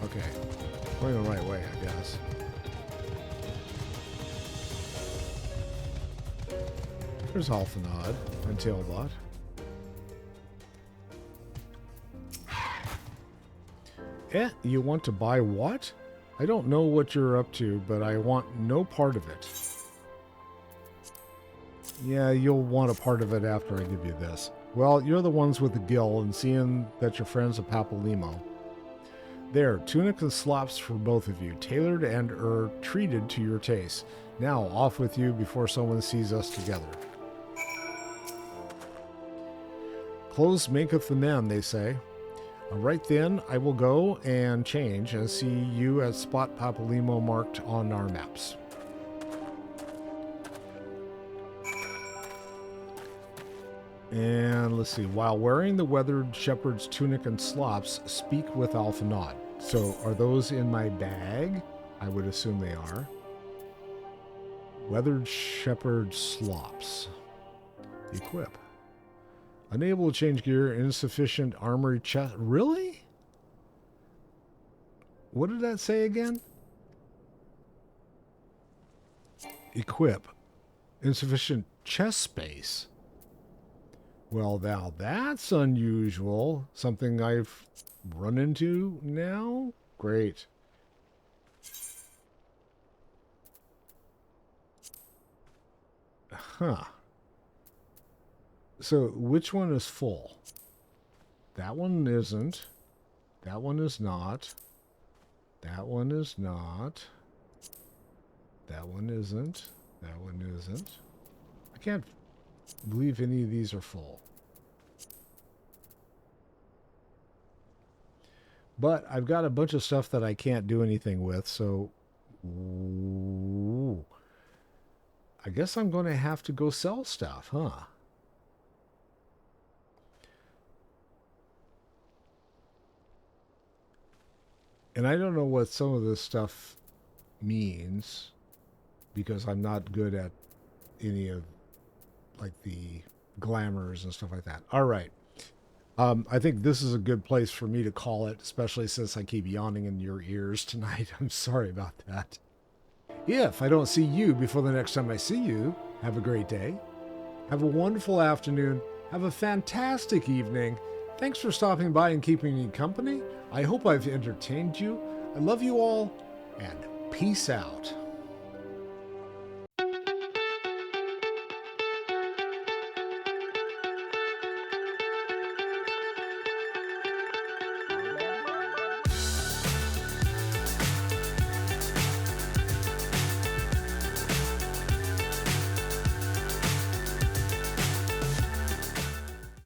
Okay. Going the right way, I guess. There's Alphanod and Tailbot. You want to buy what? I don't know what you're up to, but I want no part of it. Yeah, you'll want a part of it after I give you this. Well, you're the ones with the gill, and seeing that you're friends of Papalymo. There, tunic and slops for both of you, tailored and treated to your taste. Now, off with you before someone sees us together. Clothes maketh the men, they say. Right then, I will go and change and see you at spot Papalimo marked on our maps. And let's see. While wearing the weathered shepherd's tunic and slops, speak with Alphanod. So are those in my bag? I would assume they are. Weathered shepherd slops. Equip. Unable to change gear, insufficient armory chest. Really? What did that say again? Equip. Insufficient chest space. Well, now that's unusual. Something I've run into now? Great. Huh. So, which one is full? That one isn't. That one is not. That one is not. That one isn't. That one isn't. I can't believe any of these are full. But I've got a bunch of stuff that I can't do anything with, so... Ooh. I guess I'm going to have to go sell stuff, huh? And I don't know what some of this stuff means because I'm not good at any of like the glamours and stuff like that. All right. I think this is a good place for me to call it, especially since I keep yawning in your ears tonight. I'm sorry about that. If I don't see you before the next time I see you, have a great day. Have a wonderful afternoon. Have a fantastic evening. Thanks for stopping by and keeping me company. I hope I've entertained you. I love you all, and peace out.